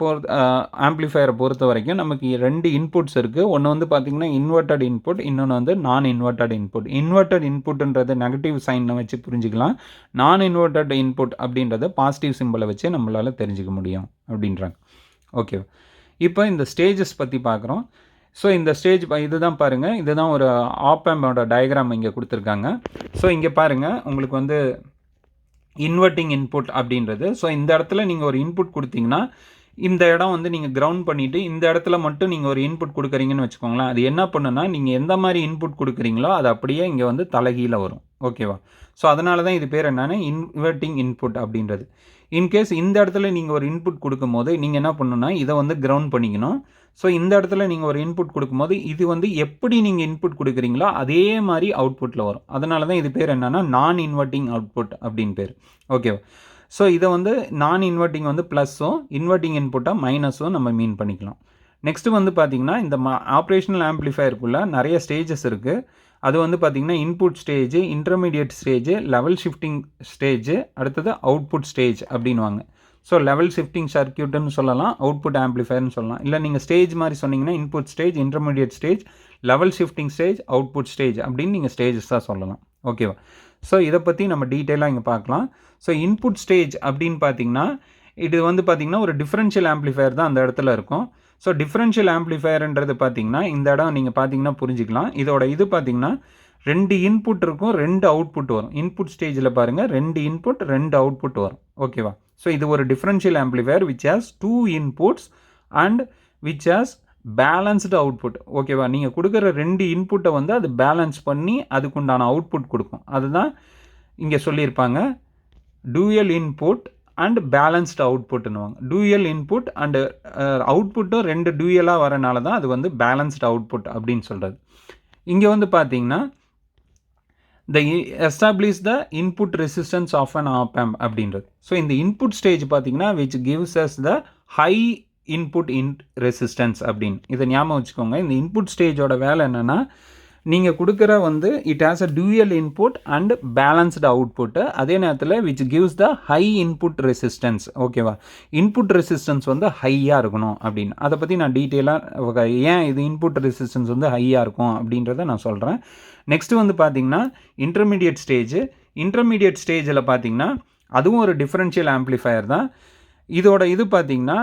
ஆம்ப்ளிஃபையரை பொறுத்த வரைக்கும் நமக்கு 2 இன்புட்ஸ் இருக்குது. ஒன்று வந்து பார்த்திங்கன்னா இன்வெர்ட்டட் இன்புட், இன்னொன்று வந்து நான் இன்வெர்ட்டட் இன்புட். இன்வெர்ட்டட் இன்புட்ன்றது நெகட்டிவ் சைனை வச்சு புரிஞ்சுக்கலாம். நான் இன்வெர்ட்டட் இன்புட் அப்படின்றத பாசிட்டிவ் சிம்பிளை வச்சு நம்மளால் தெரிஞ்சுக்க முடியும் அப்படின்றாங்க. ஓகே, இப்போ இந்த ஸ்டேஜஸ் பற்றி பார்க்குறோம். ஸோ இந்த ஸ்டேஜ் இதுதான் பாருங்கள், இதுதான் ஒரு ஆப் ஆம்போட டயக்ராம் இங்கே கொடுத்துருக்காங்க. ஸோ இங்கே பாருங்கள் உங்களுக்கு வந்து இன்வெர்ட்டிங் இன்புட் அப்படின்றது. ஸோ இந்த இடத்துல நீங்கள் ஒரு இன்புட் கொடுத்தீங்கன்னா இந்த இடம் வந்து நீங்கள் கிரவுண்ட் பண்ணிவிட்டு இந்த இடத்துல மட்டும் நீங்கள் ஒரு இன்புட் கொடுக்குறீங்கன்னு வச்சுக்கோங்களேன். அது என்ன பண்ணுன்னா நீங்கள் எந்த மாதிரி இன்புட் கொடுக்குறீங்களோ அது அப்படியே இங்கே வந்து தலைகீழ வரும். ஓகேவா? ஸோ அதனால தான் இது பேர் என்னென்னா இன்வெர்ட்டிங் இன்புட் அப்படின்றது. இன்கேஸ் இந்த இடத்துல நீங்கள் ஒரு இன்புட் கொடுக்கும்போது நீங்கள் என்ன பண்ணணுன்னா இதை வந்து கிரவுண்ட் பண்ணிக்கணும். ஸோ இந்த இடத்துல நீங்கள் ஒரு இன்புட் கொடுக்கும்போது இது வந்து எப்படி நீங்கள் இன்புட் கொடுக்குறீங்களோ அதே மாதிரி அவுட்புட்டில் வரும். அதனால தான் இது பேர் என்னென்னா நான் இன்வெர்ட்டிங் அவுட்புட் அப்படின்னு பேர். ஓகேவா? ஸோ இதை வந்து நான் இன்வெர்ட்டிங் வந்து ப்ளஸ்ஸும் இன்வெர்ட்டிங் இன்புட்டாக மைனஸும் நம்ம மீன் பண்ணிக்கலாம். நெக்ஸ்ட்டு வந்து பார்த்திங்கன்னா இந்த ஆப்ரேஷனல் ஆம்ப்ளிஃபையருக்குள்ளே நிறைய ஸ்டேஜஸ் இருக்குது. அது வந்து பார்த்திங்கன்னா input stage, intermediate stage, level shifting stage, அடுத்தது அவுட்புட் ஸ்டேஜ் அப்படின்வாங்க. ஸோ லெவல் ஷிஃப்டிங் சர்க்யூட்டுன்னு சொல்லலாம், அவுட்புட் ஆம்ப்ளிஃபையர்னு சொல்லலாம். இல்லை நீங்கள் ஸ்டேஜ் மாதிரி சொன்னீங்கன்னா input stage, intermediate stage, level shifting stage, output stage அப்படின்னு நீங்கள் ஸ்டேஜஸாக சொல்லலாம். ஓகேவா? ஸோ இதை பற்றி நம்ம டீட்டெயிலாக இங்கே பார்க்கலாம். ஸோ இன்புட் ஸ்டேஜ் அப்படின்னு பார்த்தீங்கன்னா இது வந்து பார்த்திங்கன்னா ஒரு டிஃபரன்ஷியல் ஆம்ப்ளிஃபையர் தான் அந்த இடத்துல இருக்கும். ஸோ டிஃபரன்ஷியல் ஆம்ப்ளிஃபையர்ன்றது பார்த்திங்கன்னா இந்த இடம் நீங்கள் பார்த்தீங்கன்னா புரிஞ்சிக்கலாம். இதோட இது பார்த்திங்கன்னா 2 இன்புட் இருக்கும், 2 அவுட்புட் வரும். இன்புட் ஸ்டேஜில் பாருங்கள் 2 இன்புட் 2 அவுட்புட் வரும். ஓகேவா? ஸோ இது ஒரு differential amplifier which has 2 inputs and which has balanced output. ஓகேவா? நீங்கள் கொடுக்குற 2 இன்புட்டை வந்து அது பேலன்ஸ் பண்ணி அதுக்குண்டான அவுட்புட் கொடுக்கும். அதுதான் இங்கே சொல்லியிருப்பாங்க டூயல் இன்புட் அண்ட் பேலன்ஸ்டு அவுட்புட்னுவாங்க. டூயல் இன்புட் அண்டு அவுட்புட்டும் 2 டூயலாக வரனால தான் அது வந்து பேலன்ஸ்டு அவுட்புட் அப்படின்னு சொல்கிறது. இங்கே வந்து பார்த்தீங்கன்னா establish the input resistance of an op amp அப்படின்றது. ஸோ இந்த இன்புட் ஸ்டேஜ் பார்த்தீங்கன்னா which gives us the high input resistance அப்படின்னு இதை ஞாபகம் வச்சுக்கோங்க. இந்த இன்புட் ஸ்டேஜோட வேலை என்னென்னா நீங்கள் கொடுக்குற வந்து it has a dual input and balanced output, அதே நேரத்தில் which gives the high input resistance. ஓகேவா? இன்புட் ரெசிஸ்டன்ஸ் வந்து ஹையாக இருக்கணும் அப்படின்னு அதை பற்றி நான் டீட்டெயிலாக ஏன் இது இன்புட் ரெசிஸ்டன்ஸ் வந்து ஹையாக இருக்கும் அப்படின்றத நான் சொல்கிறேன். நெக்ஸ்ட்டு வந்து பார்த்திங்கன்னா இன்டர்மீடியட் ஸ்டேஜில் பார்த்திங்கன்னா அதுவும் ஒரு டிஃபரன்ஷியல் ஆம்ப்ளிஃபையர் தான். இதோட இது பார்த்திங்கன்னா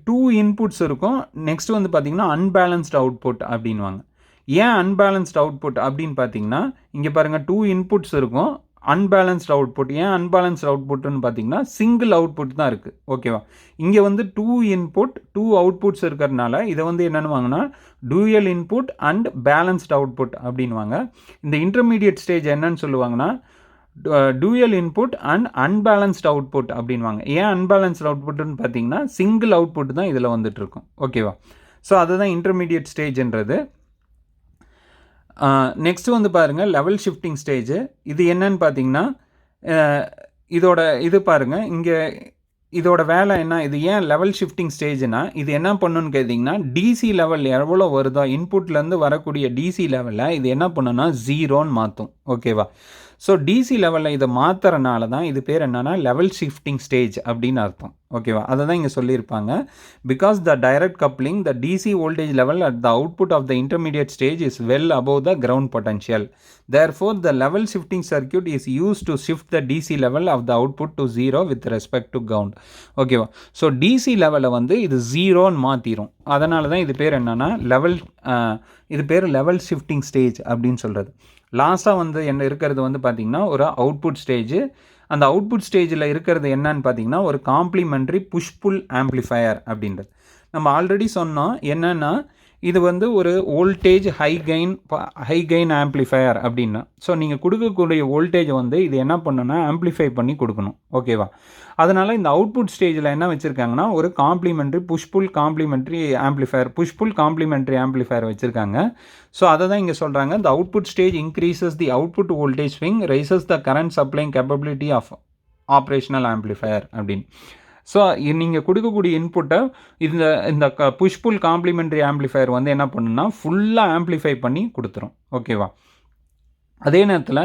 2 இன்புட்ஸ் இருக்கும். நெக்ஸ்ட் வந்து பார்த்திங்கன்னா அன்பேலன்ஸ்டு அவுட்புட் அப்படின்வாங்க. ஏன் அன்பேலன்ஸ்டு அவுட்புட் அப்படின்னு பார்த்தீங்கன்னா இங்கே பாருங்கள் 2 இன்புட்ஸ் இருக்கும், அன்பேலன்ஸ்டு அவுட்புட். ஏன் அன்பேலன்ஸ்டு அவுட்புட்னு பார்த்தீங்கன்னா சிங்கிள் அவுட்புட் தான் இருக்குது. ஓகேவா? இங்கே வந்து 2 இன்புட் 2 அவுட்புட்ஸ் இருக்கிறதுனால இதை வந்து என்னென்னு வாங்கினா dual input and balanced output அப்படின்வாங்க. இந்த இன்டர்மீடியட் ஸ்டேஜ் என்னன்னு சொல்லுவாங்கன்னா dual input and unbalanced output அப்படின்வாங்க. ஏன் அன்பேலன்ஸ்டு அவுட்புட்னு பார்த்தீங்கன்னா சிங்கிள் அவுட்புட் தான் இதில் வந்துட்டுருக்கும். ஓகேவா? ஸோ அதுதான் இன்டர்மீடியட் ஸ்டேஜ்ன்றது. நெக்ஸ்ட்டு வந்து பாருங்கள் லெவல் ஷிஃப்டிங் ஸ்டேஜ். இது என்னன்னு பார்த்தீங்கன்னா இதோட இது பாருங்கள் இங்கே இதோட வேலை என்ன, இது ஏன் லெவல் ஷிஃப்டிங் ஸ்டேஜ்னா இது என்ன பண்ணுன்னு கேட்டிங்கன்னா டிசி லெவல் எவ்வளோ வருதோ இன்புட்லேருந்து வரக்கூடிய டிசி லெவலில் இது என்ன பண்ணுன்னா 0ன்னு மாற்றும். ஓகேவா? ஸோ டிசி லெவலில் இதை மாற்றுறனால தான் இது பேர் என்னென்னா லெவல் ஷிஃப்டிங் ஸ்டேஜ் அப்படின்னு அர்த்தம். ஓகேவா, அதை தான் இங்கே சொல்லியிருப்பாங்க. Because the direct coupling the DC voltage level at the output of the intermediate stage is well above the ground potential. Therefore, the level shifting circuit is used to shift the DC level of the output to 0 with respect to ground. ஓகேவா, so DC லெவலில் வந்து இது 0ன்னு மாற்றிடும். அதனால தான் இது பேர் என்னென்னா இது பேர் லெவல் ஷிஃப்டிங் ஸ்டேஜ் அப்படின்னு சொல்கிறது. லாஸ்ட்டாக வந்து என்ன இருக்கிறது வந்து பார்த்திங்கன்னா ஒரு அவுட்புட் ஸ்டேஜ். அந்த அவுட்புட் ஸ்டேஜில் இருக்கிறது என்னன்னு பார்த்தீங்கன்னா ஒரு காம்ப்ளிமெண்ட்ரி புஷ் புல் ஆம்ப்ளிஃபையர் அப்படின்றது. நம்ம ஆல்ரெடி சொன்னோம் என்னென்னா இது வந்து ஒரு வோல்டேஜ் ஹை கெயின் ஆம்ப்ளிஃபையர் அப்படின்னா. ஸோ நீங்கள் கொடுக்கக்கூடிய வோல்டேஜை வந்து இது என்ன பண்ணணும்னா ஆம்ப்ளிஃபை பண்ணி கொடுக்கணும். ஓகேவா, அதனால் இந்த அவுட்புட் ஸ்டேஜில் என்ன வச்சுருக்காங்கன்னா ஒரு complementary push pull complementary amplifier வச்சுருக்காங்க. ஸோ அதை தான் இங்கே சொல்கிறாங்க. the output stage increases the output voltage swing, raises the current supplying capability of operational amplifier அப்படின்னு. ஸோ நீங்கள் கொடுக்கக்கூடிய இன்புட்டை இந்த புஷ் புல் காம்ப்ளிமெண்ட்ரி ஆம்ப்ளிஃபையர் வந்து என்ன பண்ணுன்னா ஃபுல்லாக ஆம்ப்ளிஃபை பண்ணி கொடுத்துரும். ஓகேவா, அதே நேரத்தில்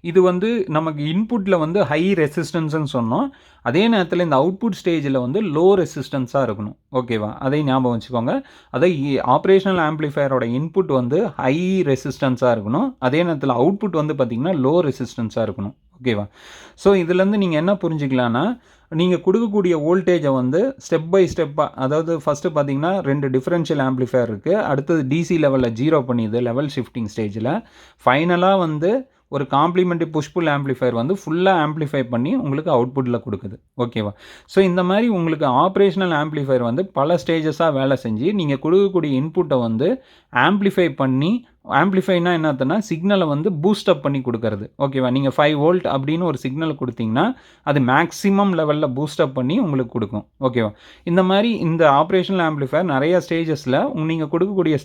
இது வந்து நமக்கு இன்புட்டில் வந்து ஹை ரெசிஸ்டன்ஸ்ன்னு சொன்னோம். அதே நேரத்தில் இந்த அவுட்புட் ஸ்டேஜில் வந்து லோ ரெசிஸ்டன்ஸாக இருக்கணும். ஓகேவா, அதை ஞாபகம் வச்சுக்கோங்க. அதை ஆப்ரேஷனல் ஆம்ப்ளிஃபையரோட இன்புட் வந்து ஹை ரெசிஸ்டன்ஸாக இருக்கணும். அதே நேரத்தில் அவுட்புட் வந்து பார்த்திங்கன்னா லோ ரெசிஸ்டன்ஸாக இருக்கணும். ஓகேவா, ஸோ இதுலேருந்து நீங்கள் என்ன புரிஞ்சுக்கலான்னா நீங்கள் கொடுக்கக்கூடிய வோல்டேஜை வந்து ஸ்டெப் பை ஸ்டெப்பாக, அதாவது ஃபஸ்ட்டு பார்த்தீங்கன்னா 2 டிஃபரன்ஷியல் ஆம்ப்ளிஃபையர் இருக்குது. அடுத்தது டிசி லெவலில் 0 பண்ணிது லெவல் ஷிஃப்டிங் ஸ்டேஜில். ஃபைனலாக வந்து ஒரு காம்ப்ளிமெண்ட்ரி புஷ் புல் ஆம்ப்ளிஃபையர் வந்து ஃபுல்லாக ஆம்ப்ளிஃபை பண்ணி உங்களுக்கு அவுட்புட்டில் கொடுக்குது. ஓகேவா, ஸோ இந்த மாதிரி உங்களுக்கு ஆப்ரேஷனல் ஆம்ப்ளிஃபையர் வந்து பல ஸ்டேஜஸாக வேலை செஞ்சு நீங்கள் கொடுக்கக்கூடிய இன்புட்டை வந்து ஆம்ப்ளிஃபை பண்ணி, ஆம்ப்ளிஃபைனா என்னன்னா சிக்னலை வந்து பூஸ்டப் பண்ணி கொடுக்கறது. ஓகேவா, நீங்கள் 5 வோல்ட் அப்படின்னு ஒரு சிக்னல் கொடுத்தீங்கன்னா அது மேக்ஸிமம் லெவலில் பூஸ்டப் பண்ணி உங்களுக்கு கொடுக்கும். ஓகேவா, இந்த மாதிரி இந்த ஆப்ரேஷனல் ஆம்ப்ளிஃபையர் நிறைய ஸ்டேஜஸில் நீங்கள் கொடுக்கக்கூடிய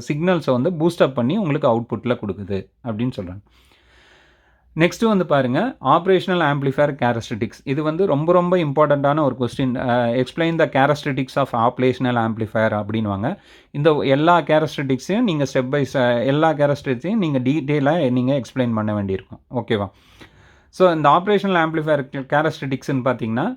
சிக்னல்ஸை வந்து பூஸ்டப் பண்ணி உங்களுக்கு அவுட்புட்டில் கொடுக்குது அப்படின்னு சொல்கிறாங்க. நெக்ஸ்ட்டு வந்து பாருங்கள் ஆப்ரேஷனல் ஆம்ப்ளிஃபையர் கேரக்டரிஸ்டிக்ஸ். இது வந்து ரொம்ப ரொம்ப இம்பார்ட்டண்ட்டான ஒரு question. Explain the characteristics of operational amplifier அப்படின்வாங்க. இந்த எல்லா கேரக்டரிஸ்டிக்ஸையும் நீங்கள் ஸ்டெப் பை எல்லா கேரக்டரிஸ்டிக்ஸையும் நீங்கள் டீட்டெயிலாக நீங்கள் எக்ஸ்பிளைன் பண்ண வேண்டியிருக்கும். ஓகேவா, ஸோ இந்த ஆப்ரேஷனல் ஆம்ப்ளிஃபையர் கேரக்டரிஸ்டிக்ஸ்ன்னு பார்த்தீங்கன்னா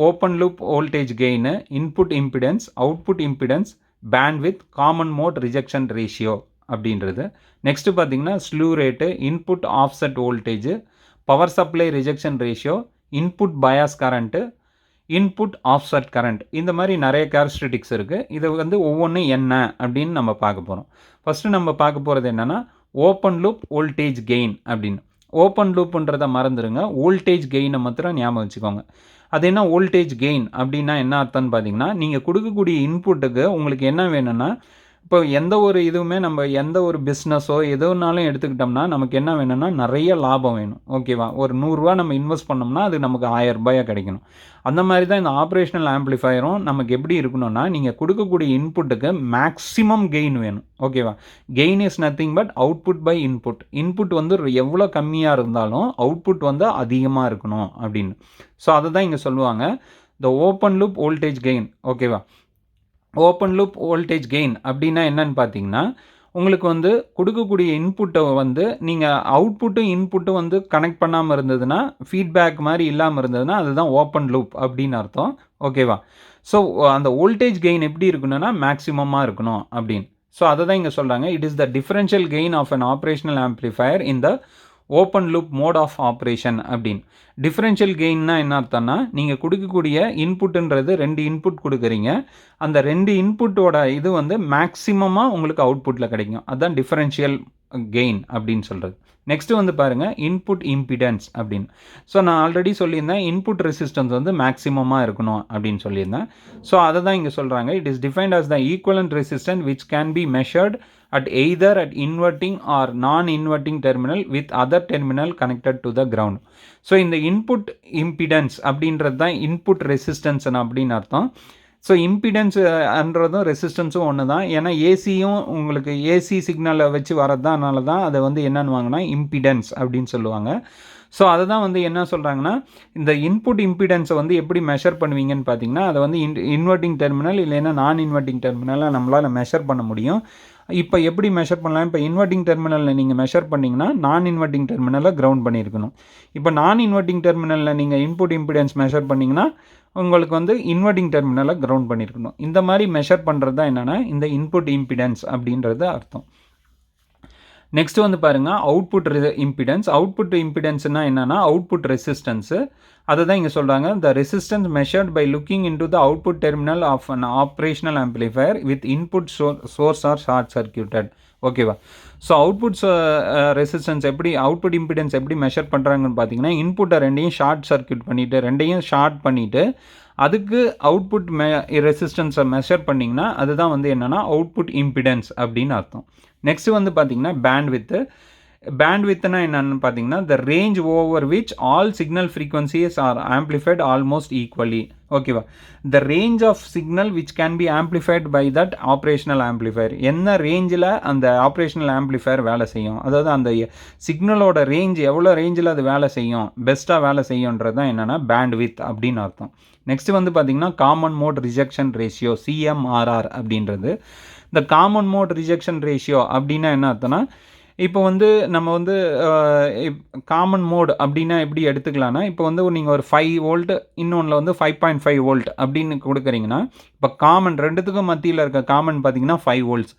open loop voltage gain, input impedance, output impedance, bandwidth, common mode rejection ratio அப்படின்றது. நெக்ஸ்ட்டு பார்த்தீங்கன்னா slew rate, input offset voltage, power supply rejection ratio, input bias current, input offset current. இந்த மாதிரி நிறைய characteristics இருக்குது. இதை வந்து ஒவ்வொன்றும் என்ன அப்படின்னு நம்ம பார்க்க போகிறோம். ஃபஸ்ட்டு நம்ம பார்க்க போகிறது என்னென்னா ஓப்பன் லூப் வோல்டேஜ் கெயின் அப்படின்னு. ஓப்பன் லூப்புன்றதை மறந்துடுங்க, வோல்டேஜ் கெயினை மாத்திரம் ஞாபகம் வச்சுக்கோங்க. அது என்ன வோல்டேஜ் கெயின் அப்படின்னா என்ன அர்த்தம்னு பார்த்தீங்கன்னா நீங்கள் கொடுக்கக்கூடிய இன்புட்டுக்கு உங்களுக்கு என்ன வேணும்னா, இப்போ எந்த ஒரு இதுவுமே நம்ம எந்த ஒரு பிஸ்னஸோ எதுனாலும் எடுத்துக்கிட்டோம்னா நமக்கு என்ன வேணும்னா நிறைய லாபம் வேணும். ஓகேவா, ஒரு 100 ரூபா நம்ம இன்வெஸ்ட் பண்ணோம்னா அது நமக்கு 1000 ரூபாயாக கிடைக்கணும். அந்த மாதிரி தான் இந்த ஆப்ரேஷனல் ஆம்ப்ளிஃபையரும் நமக்கு எப்படி இருக்கணும்னா நீங்கள் கொடுக்கக்கூடிய இன்புட்டுக்கு மேக்ஸிமம் கெயின் வேணும். ஓகேவா, gain is nothing but output by input. Input வந்து எவ்வளோ கம்மியாக இருந்தாலும் அவுட்புட் வந்து அதிகமாக இருக்கணும் அப்படின்னு. ஸோ அதை தான் இங்கே சொல்லுவாங்க த ஓப்பன் லூப் வோல்டேஜ் கெயின். ஓகேவா, ஓப்பன் லூப் வோல்டேஜ் கெயின் அப்படின்னா என்னன்னு பார்த்தீங்கன்னா உங்களுக்கு வந்து கொடுக்கக்கூடிய இன்புட்டை வந்து நீங்கள் அவுட்புட்டும் இன்புட்டும் வந்து கனெக்ட் பண்ணாமல் இருந்ததுன்னா, ஃபீட்பேக் மாதிரி இல்லாமல் இருந்ததுன்னா அதுதான் ஓப்பன் லூப் அப்படின்னு அர்த்தம். ஓகேவா, ஸோ அந்த வோல்டேஜ் கெயின் எப்படி இருக்கணும்னா மேக்ஸிமமாக இருக்கணும் அப்படின்னு. ஸோ அதை தான் இங்கே சொல்கிறாங்க it is the differential gain of an operational amplifier in the open loop mode of operation அப்படின்னு. டிஃபரன்ஷியல் கெயின்னா என்ன அர்த்தம்னா நீங்கள் கொடுக்கக்கூடிய இன்புட்டுன்றது 2 இன்புட் கொடுக்குறீங்க. அந்த 2 இன்புட்டோட இது வந்து மேக்ஸிமமாக உங்களுக்கு அவுட்புட்டில் கிடைக்கும். அதுதான் டிஃபரன்ஷியல் கெயின் அப்படின்னு சொல்கிறது. நெக்ஸ்ட்டு வந்து பாருங்கள் இன்புட் இம்பிடன்ஸ் அப்படின்னு. ஸோ நான் ஆல்ரெடி சொல்லியிருந்தேன் இன்புட் ரெசிஸ்டன்ஸ் வந்து மேக்ஸிமமாக இருக்கணும் அப்படின்னு சொல்லியிருந்தேன். ஸோ அதை தான் இங்கே சொல்கிறாங்க it is defined as the equivalent resistance which can be measured at either at inverting or non-inverting terminal with other terminal connected to the ground. So இந்த இன்புட் இம்பிடன்ஸ் அப்படின்றது தான் இன்புட் ரெசிஸ்டன்ஸ் அப்படின்னு அர்த்தம். So இம்பிடன்ஸ்ன்றதும் ரெசிஸ்டன்ஸும் ஒன்று தான். ஏன்னா ஏசியும் உங்களுக்கு AC சிக்னலை வச்சு வரதுனால தான் அதை வந்து என்னன்னு வாங்கினா இம்பிடன்ஸ் அப்படின்னு சொல்லுவாங்க. ஸோ அதை தான் வந்து என்ன சொல்கிறாங்கன்னா, இந்த இன்புட் இம்பிடன்ஸை வந்து எப்படி மெஷர் பண்ணுவீங்கன்னு பார்த்தீங்கன்னா, அதை வந்து இன்வெர்ட்டிங் டெர்மினல் இல்லைன்னா நான் இன்வெர்ட்டிங் டெர்மினலாக நம்மளால் மெஷர் பண்ண முடியும். இப்போ எப்படி மெஷர் பண்ணலாம்? இப்போ இன்வெர்ட்டிங் டெர்மினலில் நீங்கள் மெஷர் பண்ணிங்கன்னா நான் இன்வெர்ட்டிங் டெர்மினலை கிரவுண்ட் பண்ணியிருக்கணும். இப்போ நான் இன்வெர்ட்டிங் டெர்மினலில் நீங்கள் இன்புட் இம்பிடன்ஸ் மெஷர் பண்ணிங்கன்னா உங்களுக்கு வந்து இன்வெர்ட்டிங் டெர்மினலை கிரவுண்ட் பண்ணியிருக்கணும். இந்த மாதிரி மெஷர் பண்ணுறது தான் என்னென்னா இந்த இன்புட் இம்பிடன்ஸ் அப்படின்றது அர்த்தம். நெக்ஸ்ட் வந்து பாருங்கள் அவுட்புட் இம்பிடன்ஸ். அவுட்புட் இம்பிடன்ஸ்னால் என்னென்னா அவுட்புட் ரெசிஸ்டன்ஸு. அதை தான் இங்கே சொல்கிறாங்க. The resistance measured by looking into the output terminal of an operational amplifier with input source are short circuited. ஓகேவா? ஸோ அவுட்புட் ரெசிஸ்டன்ஸ் எப்படி, அவுட்புட் இம்பிடன்ஸ் எப்படி மெஷர் பண்ணுறாங்கன்னு பார்த்தீங்கன்னா, இன்புட்டை ரெண்டையும் ஷார்ட் பண்ணிவிட்டு அதுக்கு அவுட்புட் ரெசிஸ்டன்ஸை மெஷர் பண்ணிங்கன்னா அதுதான் வந்து என்னென்னா அவுட்புட் இம்பிடன்ஸ் அப்படின்னு அர்த்தம். நெக்ஸ்ட் வந்து பார்த்தீங்கன்னா பேண்ட்வித்னா என்னன்னு பார்த்தீங்கன்னா the range over which all signal frequencies are amplified almost equally. ஓகேவா? The range of signal which can be amplified by that operational amplifier. என்ன ரேஞ்சில் அந்த ஆப்ரேஷனல் ஆம்பிளிஃபயர் வேலை செய்யும், அதாவது அந்த சிக்னலோட ரேஞ்ச் எவ்வளோ ரேஞ்சில் அது வேலை செய்யும், பெஸ்ட்டாக வேலை செய்யுன்றது தான் என்னென்னா பேண்ட்வித் அப்படின்னு அர்த்தம். நெக்ஸ்ட் வந்து பார்த்தீங்கன்னா common mode rejection ratio, CMRR அப்படின்றது. இந்த காமன் மோட் ரிஜெக்ஷன் ரேஷியோ அப்படின்னா என்ன அர்த்தம்னா, இப்போ வந்து நம்ம வந்து காமன் மோட் அப்படின்னா எப்படி எடுத்துக்கலாம்னா, இப்போ வந்து நீங்கள் ஒரு 5 வோல்ட் இன்னொன்றில் வந்து 5.5 வோல்ட் அப்படின்னு கொடுக்குறீங்கன்னா, இப்போ காமன் ரெண்டுத்துக்கும் மத்தியில் இருக்க காமன் பார்த்தீங்கன்னா 5 வோல்ட்ஸ்.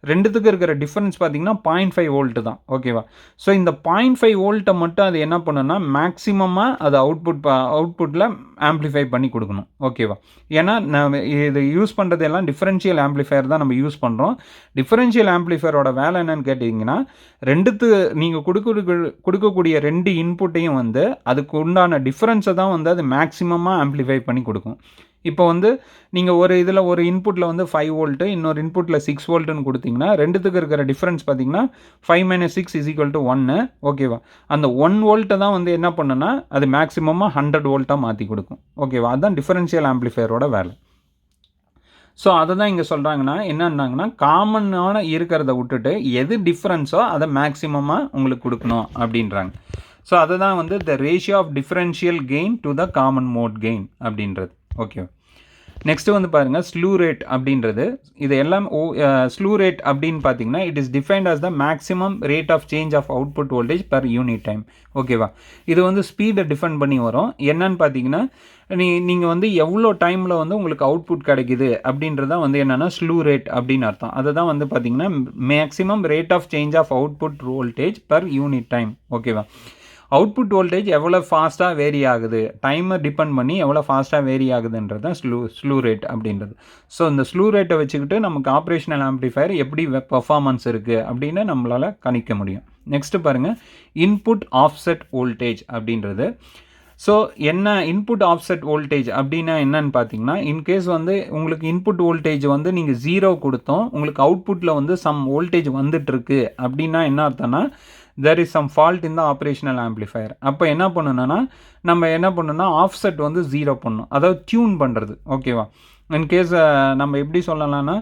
ரெண்டுத்துக்கு இருக்கிற டிஃப்ரென்ஸ் பார்த்தீங்கன்னா 0.5 வோல்ட்டு தான். ஓகேவா? ஸோ இந்த 0.5 வோல்ட்டை மட்டும் அது என்ன பண்ணுன்னா மேக்ஸிமமாக அது அவுட்புட்டில் ஆம்ப்ளிஃபை பண்ணி கொடுக்கணும். ஓகேவா? ஏன்னா நம்ம இது யூஸ் பண்ணுறது எல்லாம் டிஃபரன்ஷியல் ஆம்ப்ளிஃபையர் தான் நம்ம யூஸ் பண்ணுறோம். டிஃபரன்ஷியல் ஆம்ப்ளிஃபையரோட வேலை என்னன்னு கேட்டிங்கன்னா, நீங்கள் கொடுக்கக்கூடிய 2 இன்புட்டையும் வந்து அதுக்கு உண்டான டிஃப்ரென்ஸை தான் வந்து அது மேக்ஸிமமாக ஆம்ப்ளிஃபை பண்ணி கொடுக்கும். இப்போ வந்து நீங்கள் ஒரு இன்புட்டில் வந்து 5 வோல்ட்டு, இன்னொரு இன்புட்டில் 6 வோல்ட்டுன்னு கொடுத்தீங்கன்னா ரெண்டுத்துக்கு இருக்கிற டிஃப்ரென்ஸ் பார்த்தீங்கன்னா 5 - 6 = 1. ஓகேவா? அந்த 1 வோல்ட்டை தான் வந்து என்ன பண்ணுன்னா அது மேக்ஸிமமாக 100 வோல்ட்டாக மாற்றி கொடுக்கும். ஓகேவா? அதுதான் டிஃபரன்ஷியல் ஆம்ப்ளிஃபையரோட வேலை. ஸோ அதை தான் இங்கே சொல்கிறாங்கன்னா என்னன்னாங்கன்னா காமனான இருக்கிறத விட்டுட்டு எது டிஃப்ரென்ஸோ அதை மேக்ஸிமமாக உங்களுக்கு கொடுக்கணும் அப்படின்றாங்க. ஸோ அதை தான் வந்து the ratio of differential gain to the common mode gain அப்படின்றது. ஓகே. நெக்ஸ்ட்டு வந்து பாருங்கள் ஸ்லூ ரேட் அப்படின்றது. இது எல்லாம் ஸ்லூ ரேட் அப்படின்னு பார்த்தீங்கன்னா it is defined as the maximum rate of change of output voltage per unit time. ஓகேவா? இது வந்து ஸ்பீடை டிஃபைன் பண்ணி வரும். என்னன்னு பார்த்தீங்கன்னா நீங்கள் வந்து எவ்வளோ டைமில் வந்து உங்களுக்கு அவுட்புட் கிடைக்குது அப்படின்றதான் வந்து என்னென்னா ஸ்லூ ரேட் அப்படின்னு அர்த்தம். அதை தான் வந்து பார்த்தீங்கன்னா maximum rate of change of output voltage per unit time. ஓகேவா? அவுட்புட் வோல்டேஜ் எவ்வளோ ஃபாஸ்ட்டாக வேரி ஆகுது, டைமை டிபெண்ட் பண்ணி எவ்வளோ ஃபாஸ்ட்டாக வேரி ஆகுதுன்றது தான் ஸ்லூ ரேட் அப்படின்றது. ஸோ இந்த ஸ்லூ ரேட்டை வச்சுக்கிட்டு நமக்கு ஆப்ரேஷனல் ஆம்ப்ளிஃபையர் எப்படி பெர்ஃபார்மன்ஸ் இருக்குது அப்படின்னு நம்மளால் கணிக்க முடியும். நெக்ஸ்ட்டு பாருங்கள் இன்புட் ஆஃப்செட் வோல்டேஜ் அப்படின்றது. ஸோ என்ன இன்புட் ஆஃப்செட் வோல்டேஜ் அப்படின்னா என்னன்னு பார்த்தீங்கன்னா, இன்கேஸ் வந்து உங்களுக்கு இன்புட் வோல்டேஜ் வந்து நீங்கள் 0 கொடுத்தோம், உங்களுக்கு அவுட்புட்டில் வந்து சம் வோல்டேஜ் வந்துட்டுருக்கு அப்படின்னா என்ன அர்த்தம்னா there is some fault in the operational amplifier. அப்போ என்ன பண்ணணும்னா ஆஃப்செட் வந்து 0 பண்ணணும், அதாவது டியூன் பண்ணுறது. ஓகேவா? இன்கேஸ் நம்ம எப்படி சொல்லலாம்னா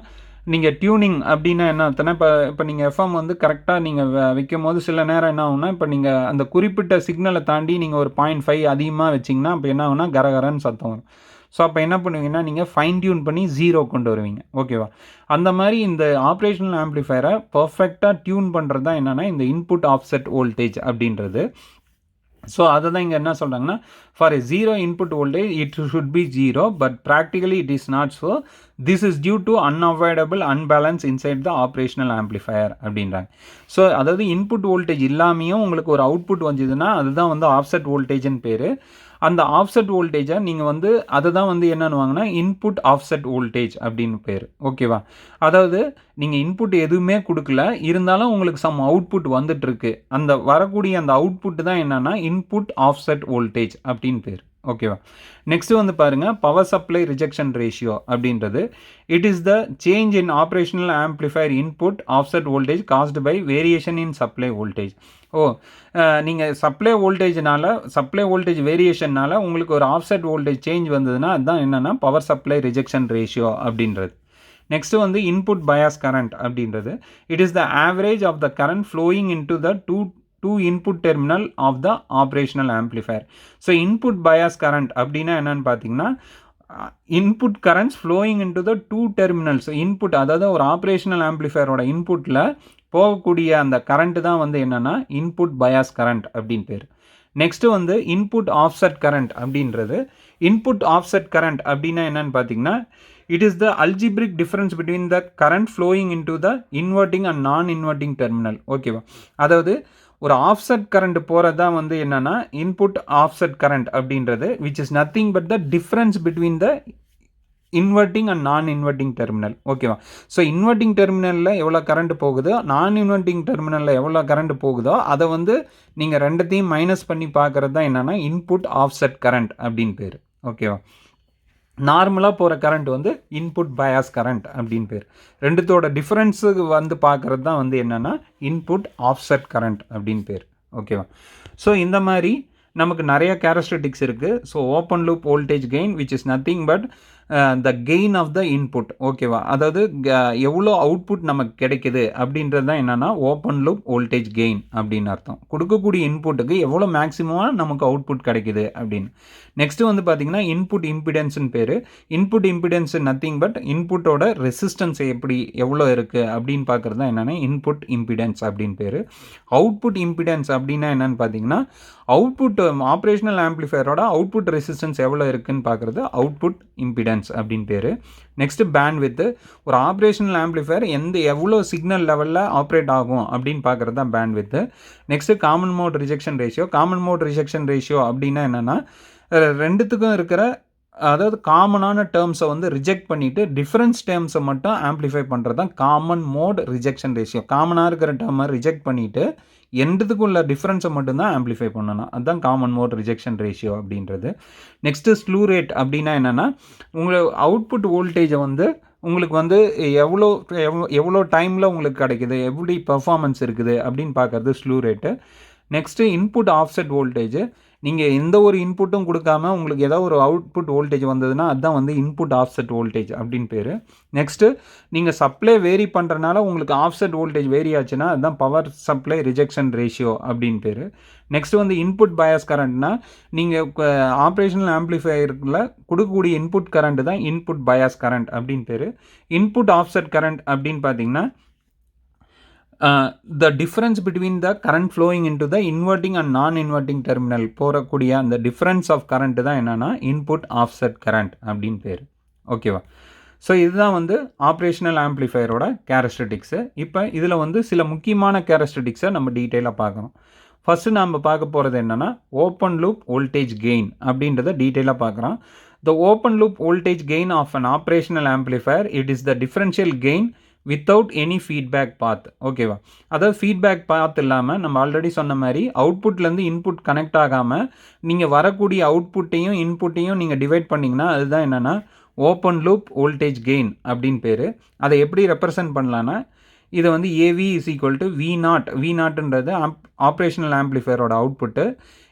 நீங்கள் டியூனிங் அப்படின்னா என்ன அர்த்தம்னா இப்போ நீங்கள் எஃப்எம் வந்து கரெக்டாக நீங்கள் வைக்கும் போது சில நேரம் என்ன ஆகுனா இப்போ நீங்கள் அந்த குறிப்பிட்ட சிக்னலை தாண்டி நீங்கள் ஒரு 0.5 அதிகமாக வச்சிங்கன்னா அப்போ என்ன ஆகுனா கரகரன்னு சத்தம் வரும். ஸோ அப்போ என்ன பண்ணுவீங்கன்னா நீங்கள் ஃபைன் டியூன் பண்ணி 0 கொண்டு வருவீங்க. ஓகேவா? அந்த மாதிரி இந்த ஆப்ரேஷனல் ஆம்ப்ளிஃபையரை பர்ஃபெக்டாக டியூன் பண்ணுறது தான் என்னென்னா இந்த இன்புட் ஆஃப்செட் வோல்டேஜ் அப்படின்றது. ஸோ அதை தான் இங்கே என்ன சொல்கிறாங்கன்னா for a 0 input voltage it should be 0 but practically it is not so. This is due to unavoidable unbalance inside the operational amplifier அப்படின்றாங்க. ஸோ அதாவது இன்புட் வோல்டேஜ் இல்லாமையும் உங்களுக்கு ஒரு அவுட்புட் வந்ததுன்னா அதுதான் வந்து ஆஃப்செட் வோல்டேஜ்னு பேர். அந்த ஆஃப்செட் வோல்டேஜை நீங்கள் வந்து அதை தான் வந்து என்னன்னுவாங்கன்னா இன்புட் ஆஃப்செட் வோல்டேஜ் அப்படின்னு பேர். ஓகேவா? அதாவது நீங்கள் இன்புட் எதுவுமே கொடுக்கல, இருந்தாலும் உங்களுக்கு சம் அவுட்புட் வந்துட்டுருக்கு, அந்த வரக்கூடிய அந்த அவுட்புட் தான் என்னென்னா இன்புட் ஆஃப்செட் வோல்டேஜ் அப்படின்னு பேர். ஓகேவா? நெக்ஸ்ட் வந்து பாருங்கள் பவர் சப்ளை ரிஜெக்ஷன் ரேஷியோ அப்படின்றது. It is the change in operational amplifier input offset voltage caused by variation in supply voltage. நீங்கள் சப்ளை வோல்டேஜ் வேரியேஷன்னால உங்களுக்கு ஒரு ஆஃப்செட் வோல்டேஜ் சேஞ்ச் வந்ததுன்னா அதுதான் என்னென்னா பவர் சப்ளை ரிஜெக்ஷன் ரேஷியோ அப்படின்றது. நெக்ஸ்ட்டு வந்து இன்புட் பயாஸ் கரண்ட் அப்படின்றது. It is the average of the current flowing into the two input terminal of the operational amplifier. So input bias current அப்படின்னா என்னன்னு பார்த்தீங்கன்னா input currents flowing into the two terminals. input அதாவது ஒரு operational ஆம்ப்ளிஃபையரோட இன்புட்டில் போகக்கூடிய அந்த current தான் வந்து என்னென்னா இன்புட் பயாஸ் கரண்ட் அப்படின்னு பேர். நெக்ஸ்ட்டு வந்து இன்புட் ஆஃப்செட் கரண்ட் அப்படின்றது. இன்புட் ஆஃப்செட் கரண்ட் அப்படின்னா என்னன்னு பார்த்தீங்கன்னா it is the algebraic difference between the current flowing into the inverting and non-inverting terminal. ஓகேவா, அதாவது ஒரு ஆஃப்செட் கரண்ட் போகிறது தான் வந்து என்னென்னா இன்புட் ஆஃப்செட் கரண்ட் அப்படின்றது, which is nothing but the difference between the inverting and நான் இன்வெர்ட்டிங் டெர்மினல். ஓகேவா, ஸோ இன்வெர்ட்டிங் டெர்மினலில் எவ்வளோ கரண்ட் போகுதோ, நான் இன்வெர்ட்டிங் டெர்மினலில் எவ்வளோ கரண்ட் போகுதோ அதை வந்து நீங்கள் ரெண்டுத்தையும் மைனஸ் பண்ணி பார்க்குறது தான் என்னென்னா இன்புட் ஆஃப்செட் கரண்ட் அப்படின்னு பேர். ஓகேவா, நார்மலாக போகிற கரண்ட் வந்து இன்புட் பயாஸ் கரண்ட் அப்படின்னு பேர். ரெண்டுத்தோட டிஃப்ரென்ஸுக்கு வந்து பார்க்குறது தான் வந்து என்னென்னா இன்புட் ஆஃப்செட் கரண்ட் அப்படின்னு பேர். ஓகேவா, ஸோ இந்த மாதிரி நமக்கு நிறைய கேரக்டரிஸ்டிக்ஸ் இருக்குது. So open loop voltage gain which is nothing but the gain of the input. ஓகேவா, அதாவது எவ்வளோ அவுட்புட் நமக்கு கிடைக்குது அப்படின்றது தான் என்னென்னா ஓப்பன் லூப் வோல்டேஜ் கெயின் அப்படின்னு அர்த்தம். கொடுக்கக்கூடிய இன்புட்டுக்கு எவ்வளோ மேக்ஸிமமாக நமக்கு அவுட்புட் கிடைக்குது அப்படின்னு. நெக்ஸ்ட்டு வந்து பார்த்திங்கன்னா இன்புட் இம்பிடன்ஸ்னு பேர். இன்புட் இம்பிடன்ஸ் நத்திங் பட் இன்புட்டோட ரெசிஸ்டன்ஸ் எப்படி எவ்வளோ இருக்குது அப்படின்னு பார்க்குறது தான் என்னென்னா இன்புட் இம்பிடன்ஸ் அப்படின்னு பேர். அவுட்புட் இம்பிடன்ஸ் அப்படின்னா என்னென்னு பார்த்தீங்கன்னா அவுட்புட் ஆப்ரேஷனல் ஆம்ப்ளிஃபையரோட அவுட்புட் ரெசிஸ்டன்ஸ் எவ்வளோ இருக்குதுன்னு பார்க்குறது அவுட்புட் இம்பிடன்ஸ் அப்படின்னு பேர். நெக்ஸ்ட்டு பேண்ட்வித்து, ஒரு ஆப்ரேஷனல் ஆம்ப்ளிஃபையர் எவ்வளோ சிக்னல் லெவலில் ஆப்ரேட் ஆகும் அப்படின்னு பார்க்குறது தான் bandwidth. Next common mode rejection ratio. Common mode rejection ratio அப்படின்னா என்னென்னா ரெண்டுத்துக்கும் இருக்கிற அதாவது காமனான டேர்ம்ஸை வந்து ரிஜெக்ட் பண்ணிவிட்டு டிஃப்ரென்ஸ் டேர்ம்ஸை மட்டும் ஆம்ப்ளிஃபை பண்ணுறது தான் காமன் மோட் ரிஜெக்ஷன் ரேஷியோ. காமனாக இருக்கிற டேர்மை ரிஜெக்ட் பண்ணிவிட்டு எண்டுக்குள்ள டிஃப்ரென்ஸை மட்டும்தான் ஆம்ப்ளிஃபை பண்ணணும், அதுதான் காமன் மோட் ரிஜெக்ஷன் ரேஷியோ அப்படின்றது. நெக்ஸ்ட்டு ஸ்லூ ரேட் அப்படின்னா என்னென்னா உங்களுக்கு அவுட்புட் வோல்டேஜை வந்து உங்களுக்கு வந்து எவ்வளோ டைமில் உங்களுக்கு கிடைக்குது, எப்படி பர்ஃபார்மன்ஸ் இருக்குது அப்படின்னு பார்க்குறது slew rate. Next input offset voltage. நீங்கள் எந்த ஒரு இன்புட்டும் கொடுக்காம உங்களுக்கு ஏதாவது ஒரு அவுட்புட் வோல்டேஜ் வந்ததுன்னா அதுதான் வந்து இன்புட் ஆஃப்செட் வோல்டேஜ் அப்படின்னு பேர். நெக்ஸ்ட்டு நீங்கள் சப்ளை வேரி பண்ணுறதுனால உங்களுக்கு ஆஃப்செட் வோல்டேஜ் வேரி ஆச்சுன்னா அதுதான் பவர் சப்ளை ரிஜெக்ஷன் ரேஷியோ அப்படின்னு பேர். நெக்ஸ்ட்டு வந்து இன்புட் பயாஸ் கரண்ட்னா நீங்கள் ஆப்ரேஷனல் ஆம்ப்ளிஃபையரில் கொடுக்கக்கூடிய இன்புட் கரண்ட் தான் இன்புட் பயாஸ் கரண்ட் அப்படின்னு பேர். இன்புட் ஆஃப்செட் கரண்ட் அப்படின்னு பார்த்தீங்கன்னா the difference between the current flowing into the inverting and non-inverting terminal போகக்கூடிய அந்த difference of current தான் என்னென்னா input offset current அப்படின்னு பேர். ஓகேவா, ஸோ இதுதான் வந்து ஆப்ரேஷனல் ஆம்ப்ளிஃபையரோட கேரக்டரிஸ்டிக்ஸு. இப்போ இதில் வந்து சில முக்கியமான கேரக்டரிஸ்டிக்ஸை நம்ம டீட்டெயிலாக பார்க்கணும். ஃபஸ்ட்டு நம்ம பார்க்க போகிறது என்னென்னா ஓப்பன் லூப் வோல்டேஜ் கெயின் அப்படின்றத டீட்டெயிலாக பார்க்குறோம். The open loop voltage gain of an operational amplifier, it is the differential gain without any feedback path. ஓகேவா, அதாவது ஃபீட்பேக் பாத் இல்லாமல் நம்ம ஆல்ரெடி சொன்ன மாதிரி அவுட்புட்லேருந்து இன்புட் கனெக்ட் ஆகாமல் நீங்கள் வரக்கூடிய அவுட்புட்டையும் இன்புட்டையும் நீங்கள் டிவைட் பண்ணிங்கன்னா அதுதான் என்னென்னா ஓப்பன் லூப் வோல்டேஜ் கெயின் அப்படின்னு பேர். அதை எப்படி ரெப்ரசன்ட் பண்ணலான்னா இதை வந்து AV is equal to V நாட்ன்றது ஆப்ரேஷனல் ஆம்ப்ளிஃபையரோட அவுட்புட்டு.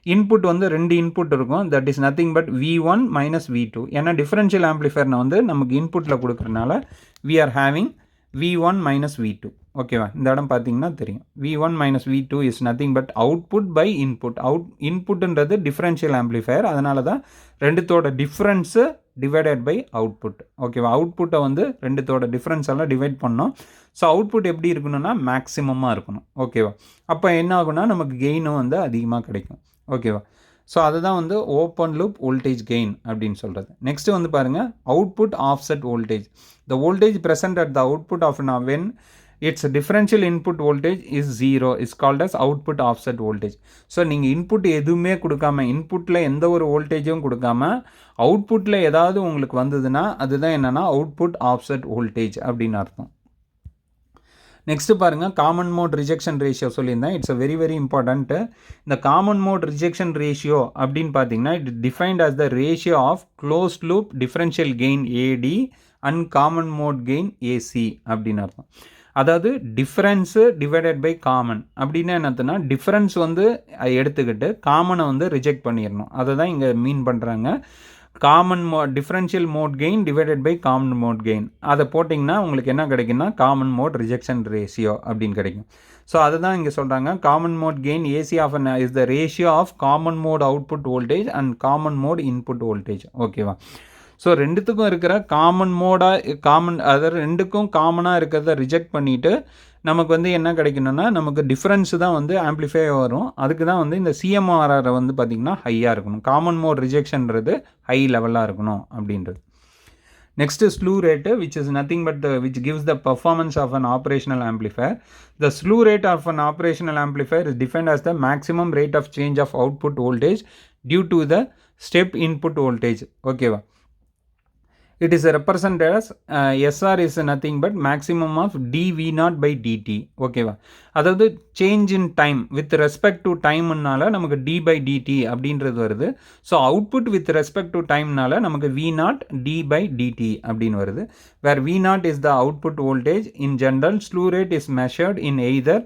இன்புட் வந்து 2 இன்புட் இருக்கும், that is nothing but V1 minus V2. ஏன்னா டிஃபரன்ஷியல் ஆம்ப்ளிஃபையர்னை வந்து நமக்கு இன்புட்டில் கொடுக்குறதுனால we are having V1 minus V2. ஓகேவா, இந்த இடம் பார்த்தீங்கன்னா தெரியும் V1 minus V2 is nothing but output by input. இன்புட்ன்றது டிஃப்ரென்ஷியல் ஆம்ப்ளிஃபையர், அதனால தான் ரெண்டுத்தோட டிஃப்ரென்ஸு டிவைடட் பை அவுட்புட். ஓகேவா, அவுட்புட்டை வந்து ரெண்டுத்தோட டிஃப்ரென்ஸ் எல்லாம் டிவைட் பண்ணோம். ஸோ அவுட்புட் எப்படி இருக்கணும்னா மேக்ஸிமமாக இருக்கணும். ஓகேவா, அப்போ என்ன ஆகுனா நமக்கு கெயினும் வந்து அதிகமாக கிடைக்கும். ஓகேவா, ஸோ அதுதான் வந்து ஓப்பன் லூப் வோல்டேஜ் கெயின் அப்படின்னு சொல்கிறது. நெக்ஸ்ட்டு வந்து பாருங்கள் output offset voltage. The voltage present at the output of when its differential input voltage is 0 is called as output offset voltage. So நீங்கள் இன்புட் எதுவுமே கொடுக்காம இன்புட்டில் எந்த ஒரு வோல்டேஜும் கொடுக்காம அவுட்புட்டில் ஏதாவது உங்களுக்கு வந்ததுன்னா அதுதான் என்னென்னா அவுட்புட் ஆஃப்செட் வோல்டேஜ் அப்படின்னு அர்த்தம். நெக்ஸ்ட்டு பாருங்கள் காமன் மோட் ரிஜெக்ஷன் ரேஷியோ சொல்லியிருந்தேன். It's a very very important. இந்த காமன் மோட் ரிஜெக்ஷன் ரேஷியோ அப்படின்னு பார்த்தீங்கன்னா it defined as the ratio of closed loop differential gain AD and common mode gain AC அப்படின்னு அர்த்தம். அதாவது டிஃப்ரென்ஸு டிவைடட் பை காமன் அப்படின்னா என்னத்துனா difference வந்து எடுத்துக்கிட்டு காமனை வந்து ரிஜெக்ட் பண்ணிடணும், அதை தான் இங்கே மீன் பண்ணுறாங்க. Common differential mode gain divided by common mode gain அதை போட்டிங்கன்னா உங்களுக்கு என்ன கிடைக்குன்னா காமன் மோட் ரிஜெக்ஷன் ரேஷியோ அப்படின்னு கிடைக்கும். ஸோ அதுதான் இங்கே சொல்கிறாங்க, common mode gain AC of an is the ratio of common mode output voltage and common mode input voltage. ஓகேவா? ஸோ ரெண்டுத்துக்கும் இருக்கிற காமன் மோடாக அதாவது ரெண்டுக்கும் காமனாக இருக்கிறத ரிஜெக்ட் பண்ணிவிட்டு நமக்கு வந்து என்ன கிடைக்கணும்னா நமக்கு டிஃப்ரென்ஸு தான் வந்து ஆம்ப்ளிஃபை வரும். அதுக்கு தான் வந்து இந்த சிஎம்ஆர்ஆரை வந்து பார்த்திங்கன்னா ஹையாக இருக்கணும். காமன் மோட் ரிஜெக்ஷன்றது ஹை லெவலாக இருக்கணும் அப்படின்றது. Next is slew rate, which is nothing but which gives the performance of an operational amplifier. The slew rate of an operational amplifier is defined as the maximum rate of change of output voltage due to the step input voltage. Okay va? It is represented as SR is nothing but maximum of dV0 by dt. ஓகேவா? அதாவது change in time with respect to டைம்னால நமக்கு d by dt அப்படின்றது வருது. So output with respect to டைம்னால நமக்கு V0 d by dt அப்படின்னு வருது. Where V0 is the output voltage. In general, slew rate is measured in either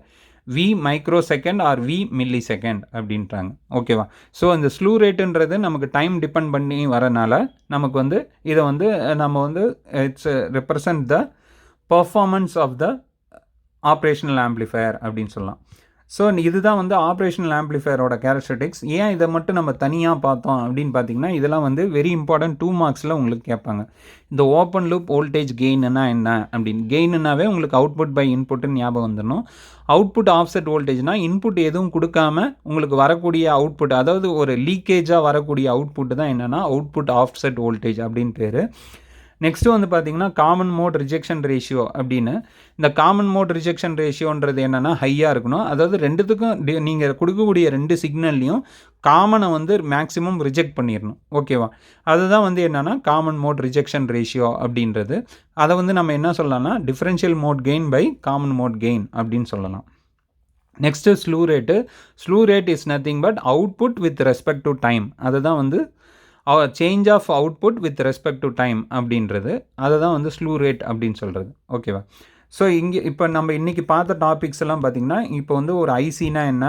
V microsecond or V millisecond அப்படின்றாங்க. ஓகேவா? So இந்த slew ரேட்டுன்றது நமக்கு time depend பண்ணி வரனால நமக்கு வந்து இதை வந்து நம்ம வந்து it's represent the performance of the operational amplifier அப்படின்னு சொல்லலாம். ஸோ இதுதான் வந்து ஆப்ரேஷனல் ஆம்ப்ளிஃபையரோட கேரக்டரிஸ்டிக்ஸ். ஏன் இதை மட்டும் நம்ம தனியாக பார்த்தோம் அப்படின்னு பார்த்தீங்கன்னா இதெல்லாம் வந்து வெரி இம்பார்ட்டன்ட் 2 மார்க்ஸில் உங்களுக்கு கேட்பாங்க. இந்த ஓப்பன் லூப் வோல்டேஜ் கெயின்னா என்ன அப்படின்னு, கெயின்னாவே உங்களுக்கு அவுட்புட் பை இன்புட்டுன்னு ஞாபகம் வந்துடணும். அவுட்புட் ஆஃப்செட் வோல்டேஜ்னா இன்புட் எதுவும் கொடுக்காம உங்களுக்கு வரக்கூடிய அவுட்புட், அதாவது ஒரு லீக்கேஜாக வரக்கூடிய அவுட்புட் தான் என்னென்னா அவுட்புட் ஆஃப்செட் வோல்டேஜ் அப்படின்னு பேர். நெக்ஸ்ட்டு வந்து பார்த்திங்கன்னா காமன் மோட் ரிஜெக்ஷன் ரேஷியோ அப்படின்னு. இந்த காமன் மோட் ரிஜெக்ஷன் ரேஷியோன்றது என்னென்னா ஹையாக இருக்கணும். அதாவது ரெண்டுத்துக்கும் நீங்கள் கொடுக்கக்கூடிய 2 சிக்னல்லையும் காமனை வந்து மேக்ஸிமம் ரிஜெக்ட் பண்ணிடணும். ஓகேவா? அதுதான் வந்து என்னென்னா காமன் மோட் ரிஜெக்ஷன் ரேஷியோ அப்படின்றது. அதை வந்து நம்ம என்ன சொல்லலாம்னா differential mode gain by common mode gain அப்படின்னு சொல்லலாம். Next slew rate. Slew rate is nothing but output with respect to time. அதுதான் வந்து change of output with respect to time அப்படின்றது. அதை தான் வந்து ஸ்லூ ரேட் அப்படின்னு சொல்கிறது. ஓகேவா? ஸோ இப்போ நம்ம இன்றைக்கி பார்த்த டாபிக்ஸ் எல்லாம் பார்த்திங்கன்னா இப்போ வந்து ஒரு ஐசினா என்ன,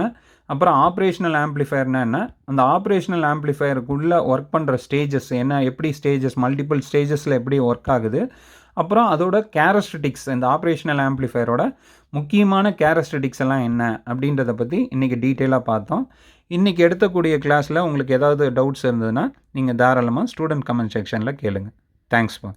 அப்புறம் ஆப்ரேஷனல் ஆம்ப்ளிஃபையர்னா என்ன, அந்த ஆப்ரேஷனல் ஆம்ப்ளிஃபையருக்குள்ளே ஒர்க் பண்ணுற ஸ்டேஜஸ் என்ன, எப்படி ஸ்டேஜஸ் மல்டிபிள் ஸ்டேஜஸில் எப்படி ஒர்க் ஆகுது, அப்புறம் அதோட கேரக்டரிஸ்டிக்ஸ், இந்த ஆப்ரேஷனல் ஆம்ப்ளிஃபையரோட முக்கியமான கேரக்டரிஸ்டிக்ஸ் எல்லாம் என்ன அப்படின்றத பற்றி இன்றைக்கி டீட்டெயிலாக பார்த்தோம். இன்றைக்கி எடுக்கக்கூடிய கிளாஸில் உங்களுக்கு ஏதாவது டவுட்ஸ் இருந்ததுன்னா நீங்கள் தாராளமாக ஸ்டூடெண்ட் கமெண்ட் செக்ஷனில் கேளுங்க. தேங்க்ஸ்ப்பா.